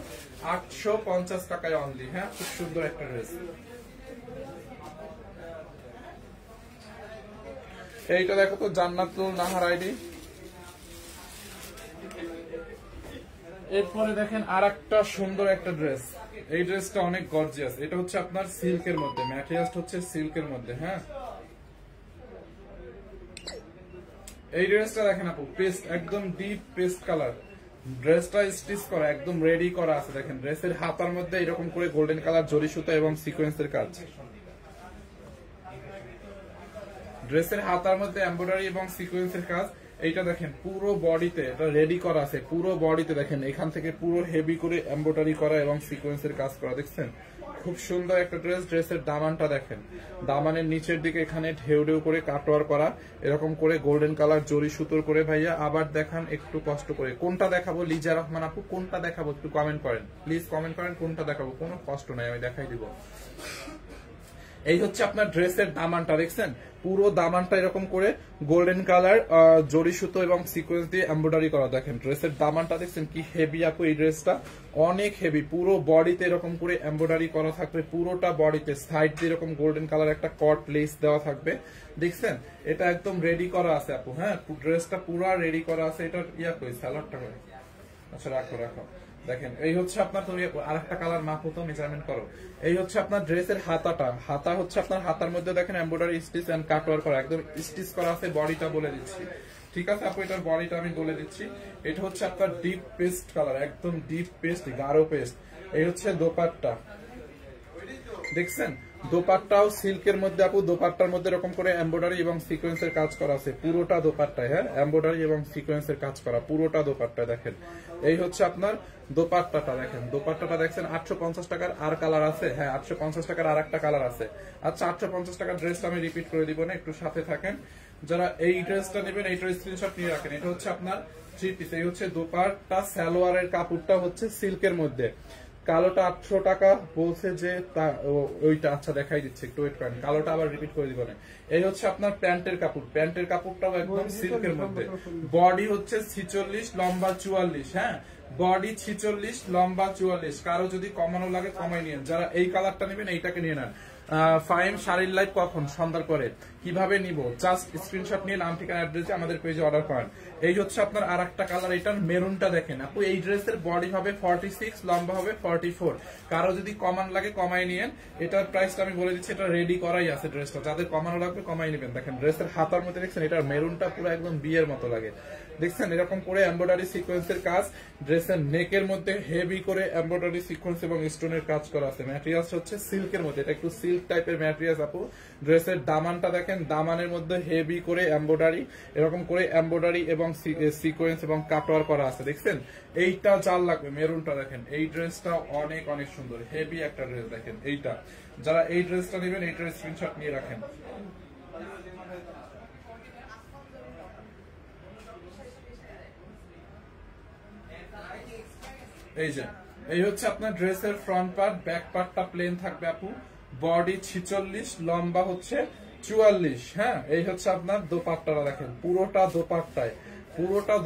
850 টাকায় অনলি। হ্যাঁ খুব সুন্দর একটা ড্রেস। এইটা দেখো তো জান্নাতুল নাহার আইডি। এরপরে দেখেন আর একটা সুন্দর একটা ড্রেস। এই ড্রেসটা অনেক গর্জিয়াস। এটা হচ্ছে আপনার সিল্কের মধ্যে, ম্যাটেরিয়ালটা হচ্ছে সিল্কের মধ্যে। হ্যাঁ এই ড্রেসটা দেখেন আপু, পেস্ট একদম ডিপ পেস্ট কালার। ড্রেসটা স্টিচ করা একদম রেডি করা আছে। দেখেন ড্রেসের হাতার মধ্যে এরকম করে গোল্ডেন কালার জরি সুতা এবং সিকোয়েন্সের কাজ। ড্রেসের হাতার মধ্যে এমব্রয়ডারি এবং সিকোয়েন্সের কাজ। এইটা দেখেন পুরো বডিতে এটা রেডি করা আছে, পুরো বডিতে দেখেন এখান থেকে পুরো হেভি করে এমব্রয়ডারি করা এবং সিকোয়েন্সের কাজ করা দেখছেন, খুব সুন্দর একটা ড্রেস। ড্রেসের দামানটা দেখেন, দামানের নিচের দিকে এখানে ঢেউ ঢেউ করে কাটওয়ার করা, এরকম করে গোল্ডেন কালার জরি সুতোর করে। ভাইয়া আবার দেখান একটু কষ্ট করে, কোনটা দেখাবো লিজা রহমান আপু, কোনটা দেখাবো একটু কমেন্ট করেন প্লিজ, কমেন্ট করেন কোনটা দেখাবো, কোনো কষ্ট নাই আমি দেখাই দিব। এই হচ্ছে আপনার ড্রেসের দামানটা দেখছেন, পুরো দামানটা এরকম করে গোল্ডেন কালার জরি সুতো এবং সিকোয়েন্স দিয়ে এমব্রয়ডারি করা। দেখেন ড্রেসের দামানটা দেখছেন কি হেভি আপু, এই ড্রেসটা অনেক হেভি। পুরো বডিতে এরকম করে এমব্রয়ডারি করা থাকবে, পুরোটা বডিতে সাইড দিয়ে এরকম গোল্ডেন কালার একটা কট লেস দেওয়া থাকবে দেখছেন। এটা একদম রেডি করা আছে আপু। হ্যাঁ ড্রেসটা পুরো রেডি করা আছে। এটা ইয়া কই স্যালাডটা করে, আচ্ছা রাখো রাখো। দেখেন এই হচ্ছে আপনার, তুমি আরেকটা কালার মাপো তো মেজারমেন্ট করো। এই হচ্ছে আপনার ড্রেসের হাতাটা, হাতা হচ্ছে আপনার হাতার মধ্যে দেখেন এমব্রয়ডারি স্টিচ এন্ড কাটওয়ার করা, একদম স্টিচ করা আছে। বডিটা বলে দিচ্ছি, ঠিক আছে আপু এটার বডিটা আমি বলে দিচ্ছি। এটা হচ্ছে আপনার ডিপ পেস্ট কালার, একদম ডিপ পেস্ট গাঢ় পেস্ট। এই হচ্ছে দোপাট্টা দেখছেন, দোপাট্টাও সিল্কের মধ্যে আপু। দোপাট্টার মধ্যে এরকম করে এমব্রয়ডারি এবং সিকোয়েন্সের কাজ করা আছে পুরোটা দোপাট্টায়। হ্যাঁ এমব্রয়ডারি এবং সিকোয়েন্সের কাজ করা পুরোটা দোপাট্টায়। দেখেন এই হচ্ছে আপনার দোপাট্টাটা, দেখেন দোপাট্টাটা দেখছেন 850 টাকার। আর কালার আছে? হ্যাঁ 850 টাকার আর একটা কালার আছে। আচ্ছা 850 টাকার ড্রেসটা আমি রিপিট করে দিব না, একটু সাথে থাকেন। যারা এই ড্রেসটা নেবেন এইটার স্ক্রিনশট নিয়ে রাখেন। এটা হচ্ছে আপনার 3 পিস। এই হচ্ছে দোপাট্টা, সালোয়ারের কাপড়টা হচ্ছে সিল্কের মধ্যে। কালোটা 800 টাকা বলছে যে ওইটা, আচ্ছা দেখাই দিচ্ছে একটু ওয়েট করেন, কালোটা আবার রিপিট করে দিব না। এই হচ্ছে আপনার প্যান্টের কাপড়, প্যান্টের কাপড়টাও একদম সিল্কের মধ্যে। বডি হচ্ছে 46 লম্বা 44। হ্যাঁ বডি 46 লম্বা 44। কারো যদি কমানো লাগে কমাই নিন। যারা এই কালারটা নেবেন এইটাকে নিয়ে নেন। ফাইম শাড়ির লাইভ কখন? সন্ধ্যার পরে। কিভাবে নিব? জাস্ট স্ক্রিনশট নিয়ে নাম ঠিকানা অ্যাড্রেসে আমাদের পেজে অর্ডার করেন। এই হচ্ছে আপনার আর একটা কালার, এটার মেরুনটা দেখেন আপু। এই ড্রেসের বডি হবে 46, লম্বা হবে 44। কারো যদি কমান লাগে কমাই নিয়েন। এটার প্রাইসটা আমি বলে দিচ্ছি, এটা রেডি করাই আছে ড্রেসটা। যাদের কমানো লাগবে কমাই নেবেন। দেখেন ড্রেসের হাতার মধ্যে দেখছেন, এটার মেরুনটা পুরো একদম বিয়ের মতো লাগে দেখছেন। এরকম করে এমব্রয়ডারি সিকোয়েন্সের কাজ। ড্রেসের নেকের মধ্যে হেভি করে এমব্রয়ডারি সিকোয়েন্স এবং স্টোনের কাজ করা আছে। ম্যাটেরিয়ালস হচ্ছে সিল্কের মধ্যে, এটা একটু সিল্ক টাইপের ম্যাটেরিয়ালস আপু। ড্রেসের দামানটা দেখেন, দামানের মধ্যে হেভি করে এমব্রয়ডারি, এরকম করে এমব্রয়ডারি এবং সিকোয়েন্স এবং কাটওয়ার করা আছে দেখছেন। এইটা যার লাগবে মেরুনটা দেখেন, এই ড্রেসটা অনেক অনেক সুন্দর হেভি একটা ড্রেস। দেখেন এইটা, যারা এই ড্রেসটা নেবেন এইটার স্ক্রিনশট নিয়ে রাখেন। এই যে এই হচ্ছে আপনার ড্রেসের ফ্রন্ট পার্ট, ব্যাক পার্টটা প্লেন থাকবে আপু, বডি 46, লম্বা হচ্ছে 44। হ্যাঁ, এই হচ্ছে আপনার দোপাট্টাটা দেখেন, পুরোটা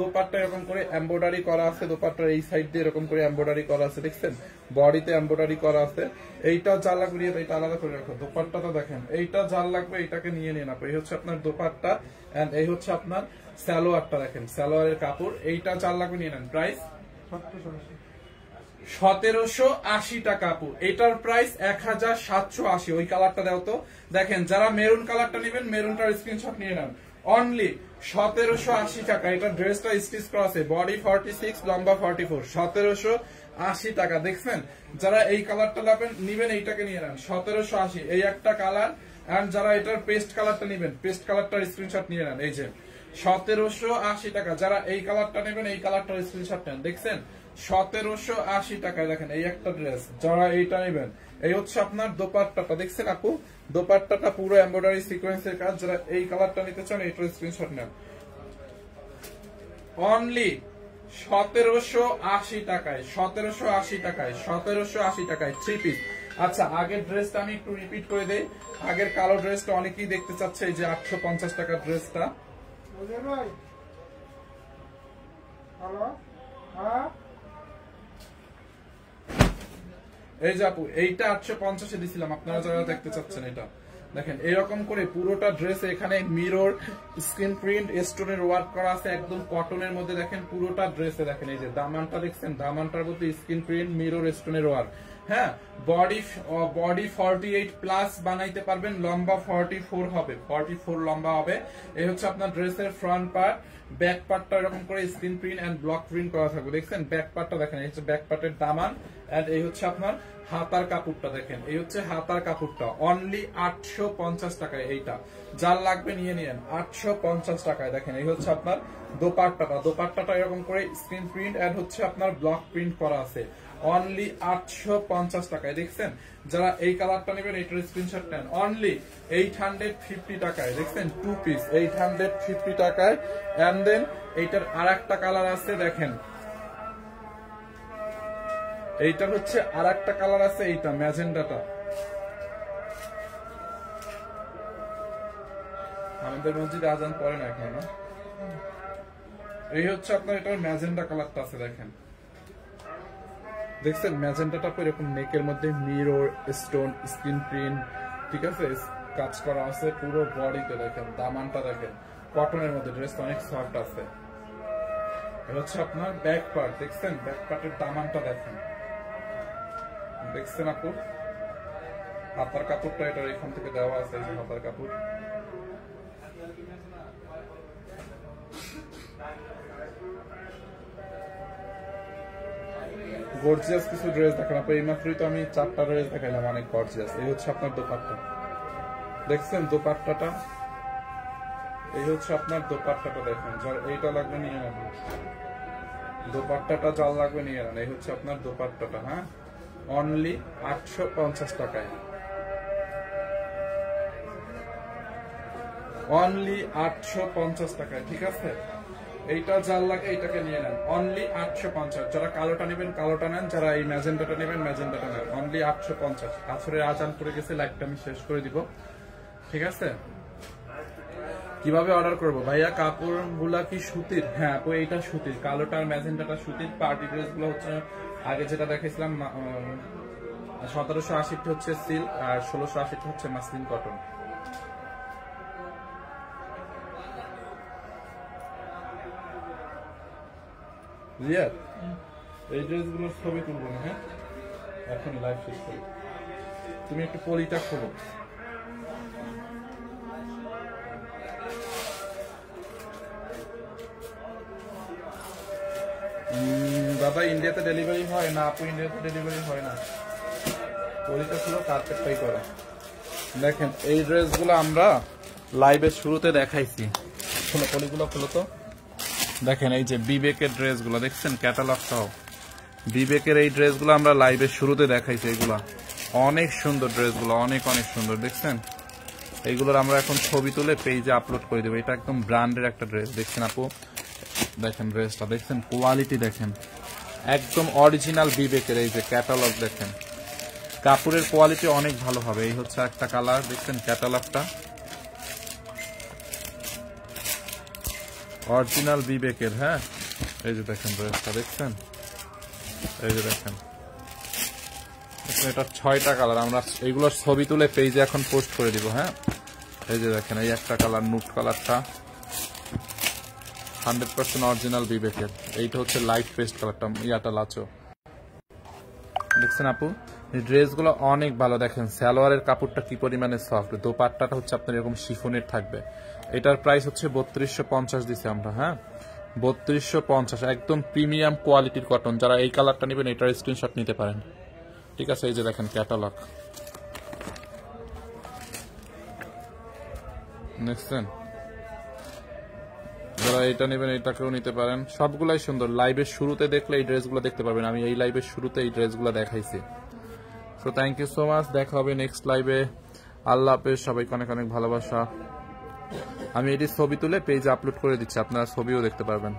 দোপাট্টা এরকম করে এমব্রয়ডারি করা আছে, দোপাট্টার এই সাইড দিয়ে এরকম করে এমব্রয়ডারি করা আছে, দেখছেন বডিতে এমব্রয়ডারি করা আছে। এইটা জাল লাগবে, এটা আলাদা করে রাখো। দোপাট্টাটা দেখেন, এইটা জাল লাগবে, এইটাকে নিয়ে নিন আপু। এই হচ্ছে আপনার দোপাট্টা এন্ড এই হচ্ছে আপনার সালোয়ারটা, দেখেন সালোয়ারের কাপড়, এইটা জাল লাগবে, নিয়ে নেন। প্রাইস 1780 টাকা আপু। এটার প্রাইস 1780। ওই কালারটা দাও তো। দেখেন যারা মেরুন কালারটা নেবেন, মেরুনটার স্ক্রিনশট নিয়ে নেন। অনলি 1780 টাকা। এটা ড্রেসটা স্টিচ করা আছে, বডি 46, লম্বা 44, 1780 টাকা। দেখছেন, যারা এই কালারটা নিবেন এইটাকে নিয়ে নেন, 1780। এই একটা কালার। এন্ড যারা এটার পেস্ট কালারটা নিবেন, পেস্ট কালারটার স্ক্রিনশট নিয়ে নেন। এই যে 1780 টাকা। যারা এই কালারটা নেবেন, এই কালারটার স্ক্রিনশট নেন। দেখছেন 1780 টাকায়। দেখেন এই একটা ড্রেস, যারা এইটা নেবেন। এই হচ্ছে আপনার দোপাট্টাটা, দেখছেন আপু, দোপাট্টাটা পুরো এমব্রয়ডারি সিকোয়েন্সের কাজ। যারা এই কালারটা নিতে চান, এইটার স্ক্রিনশট নেন। অনলি 1780 টাকায়, 1780 টাকায় 3 পিস। আচ্ছা, আগের ড্রেসটা আমি একটু রিপিট করে দেই। আগের কালো ড্রেসটা অনেকেই দেখতে চাচ্ছে, এই যে 850 টাকার ড্রেসটা। এই যে আপু, এইটা 850 দিছিলাম, আপনারা যারা দেখতে চাচ্ছেন এটা দেখেন, এরকম করে পুরোটা ড্রেস এখানে মিরর, স্ক্রিন প্রিন্ট, স্টোনের ওয়ার্ক করা আছে, একদম কটনের মধ্যে। দেখেন পুরোটা ড্রেসে দেখেন, এই যে দামানটা দেখছেন, দামানটার মধ্যে স্ক্রিন প্রিন্ট, মিরর, স্টোনের ওয়ার্ক। হ্যাঁ, বডি 48 প্লাস বানাইতে পারবেন, লম্বা 44 হবে, 44 লম্বা হবে। এই হচ্ছে আপনার ড্রেসের ফ্রন্ট পার্ট। ব্যাক পার্টটা এরকম করে screen print end block print করা থাকবে, দেখছেন ব্যাক পার্টটা দেখেন। এই হচ্ছে ব্যাক পার্টের দামান এন্ড এই হচ্ছে আপনার হাতার কাপড়টা, দেখেন এই হচ্ছে হাতার কাপড়টা। অনলি 850 টাকায় এইটা, যার লাগবে নিয়ে নিন। 850 টাকায়। দেখেন এই হচ্ছে আপনার দোপাট্টাটা এরকম করে স্ক্রিন প্রিন্ট এন্ড হচ্ছে আপনার ব্লক প্রিন্ট করা আছে। অনলি 850 টাকায়। দেখছেন, যারা এই কালারটা নেবেন, এইটার স্ক্রিনশট নেন। অনলি 850 টাকায়। দেখছেন 2 পিস 850 টাকায়। এন্ড দেন এইটার আরেকটা কালার আছে, দেখেন এইটার হচ্ছে আরেকটা কালার আছে, এইটা ম্যাজেন্ডাটা। আমাদের মসজিদে আজান পড়ে না এখন না। এই হচ্ছে আপনার এটার ম্যাজেন্ডা কালারটা আছে, দেখেন দেখছেন ম্যাজেন্টাটা এরকম নেকের মধ্যে মিরর, স্টোন, স্ক্রিন প্রিন্ট, ঠিক আছে, কাজ করা আছে পুরো বডিতে। দেখেন দামানটা দেখেন, কটনের মধ্যে, ড্রেসটা অনেক সফট আছে। এটা হচ্ছে আপনার ব্যাক পার্ট, দেখছেন ব্যাক পার্টের দামানটা দেখেন, দেখছেন আপু। হাতার কাপড়টা এটা এখান থেকে দেওয়া আছে, এই যে হাতার কাপড়। গর্জিয়াস কিছু ড্রেস দেখেন আপু। এই মাত্রই তো আমি 4টা ড্রেস দেখাইলাম, অনেক গর্জিয়াস। এই হচ্ছে আপনার দোপাট্টা, দেখছেন দোপাট্টাটা। এই হচ্ছে আপনার দোপাট্টাটা, দেখেন যার এইটা লাগবে নিয়ে নেন, দোপাট্টাটা যার লাগবে নিয়ে নেন। এই হচ্ছে আপনার দোপাট্টাটা। হ্যাঁ, অনলি 850 টাকায়, অনলি 850 টাকায়, ঠিক আছে। এইটা যার লাগে এইটাকে নিয়ে নেন, অনলি 850। যারা কালোটা নেবেন কালোটা নেন, যারা এই ম্যাজেন্টাটা নেবেন ম্যাজেন্টাটা নেন, অনলি 850। আসরের আজান পড়ে গেছে, লাইভটা আমি শেষ করে দিব, ঠিক আছে। কিভাবে অর্ডার করবো ভাইয়া? কাপড়গুলা কি সুতির? হ্যাঁ আপু, এইটা সুতির, কালোটা আর ম্যাজেন্টাটা সুতির। পার্টি ড্রেস গুলো হচ্ছে আগে যেটা দেখাইছিলাম 1780 হচ্ছে সিল্ক আর 1680 হচ্ছে মাসলিন কটন। রিয়াদ, এই ড্রেসগুলোর ছবি তুলবো না, হ্যাঁ এখন লাইভ শেষ করি। তুমি একটু পলিটা খোলো। দাদা ইন্ডিয়াতে ডেলিভারি হয় না? আপু ইন্ডিয়াতে ডেলিভারি হয় না। পলিটা খোলো, কার্পেটটাই করো। দেখেন এই ড্রেসগুলো আমরা লাইভের শুরুতে দেখাইছি। খোলো পলিগুলো, খোলো তো। দেখেন এই যে বিবেকের ড্রেসগুলো দেখছেন, ক্যাটালগ সহ বিবেকের এই ড্রেসগুলো আমরা লাইভের শুরুতে দেখাইছি। এগুলা অনেক সুন্দর ড্রেসগুলো, অনেক অনেক সুন্দর, দেখছেন। এইগুলোর আমরা এখন ছবি তুলে পেজে আপলোড করে দেবো। এটা একদম ব্র্যান্ডের একটা ড্রেস, দেখছেন আপু, দেখেন ড্রেসটা, দেখছেন কোয়ালিটি, দেখেন একদম অরিজিনাল বিবেকের। এই যে ক্যাটালগ দেখেন, কাপড়ের কোয়ালিটি অনেক ভালো হবে। এই হচ্ছে একটা কালার, দেখছেন ক্যাটালগটা অরিজিনাল বিবেকের। হ্যাঁ, এই যে দেখেন ড্রেসটা দেখছেন, এই যে দেখেন এটা 6টা কালার। আমরা এইগুলোর ছবি তুলে পেজে এখন পোস্ট করে দিব। হ্যাঁ, এই যে দেখেন এই একটা কালার, নুট কালারটা 100% অরিজিনাল বিবেকের। এইটা হচ্ছে লাইট পেস্ট কালারটা, ইয়াটা লাচো। দেখছেন আপু, এই ড্রেসগুলো অনেক ভালো। দেখেন সালোয়ারের কাপড়টা কি পরিমাণে সফট, দোপাট্টাটা হচ্ছে আপনার এরকম শিফনের থাকবে। এটার প্রাইস হচ্ছে 3250 দিছি আমরা। হ্যাঁ, 3250, একদম প্রিমিয়াম কোয়ালিটির কটন। যারা এই কালারটা নেবেন এটার স্ক্রিনশট নিতে পারেন। ঠিক আছে, এই যে দেখেন ক্যাটালগ দেখছেন। যারা এটা নেবেন এটাকেও নিতে পারেন, সবগুলাই সুন্দর। লাইভের শুরুতে দেখলে এই ড্রেসগুলো দেখতে পারবেন, আমি এই লাইভের শুরুতে এই ড্রেসগুলো দেখাইছি। So thank you so much, দেখা হবে নেক্সট লাইভে। আল্লাহ হাফেজ, সবাইকে অনেক অনেক ভালোবাসা। আমি এটি ছবি তুলে পেজে আপলোড করে দিচ্ছি, আপনারা ছবিও দেখতে পারবেন।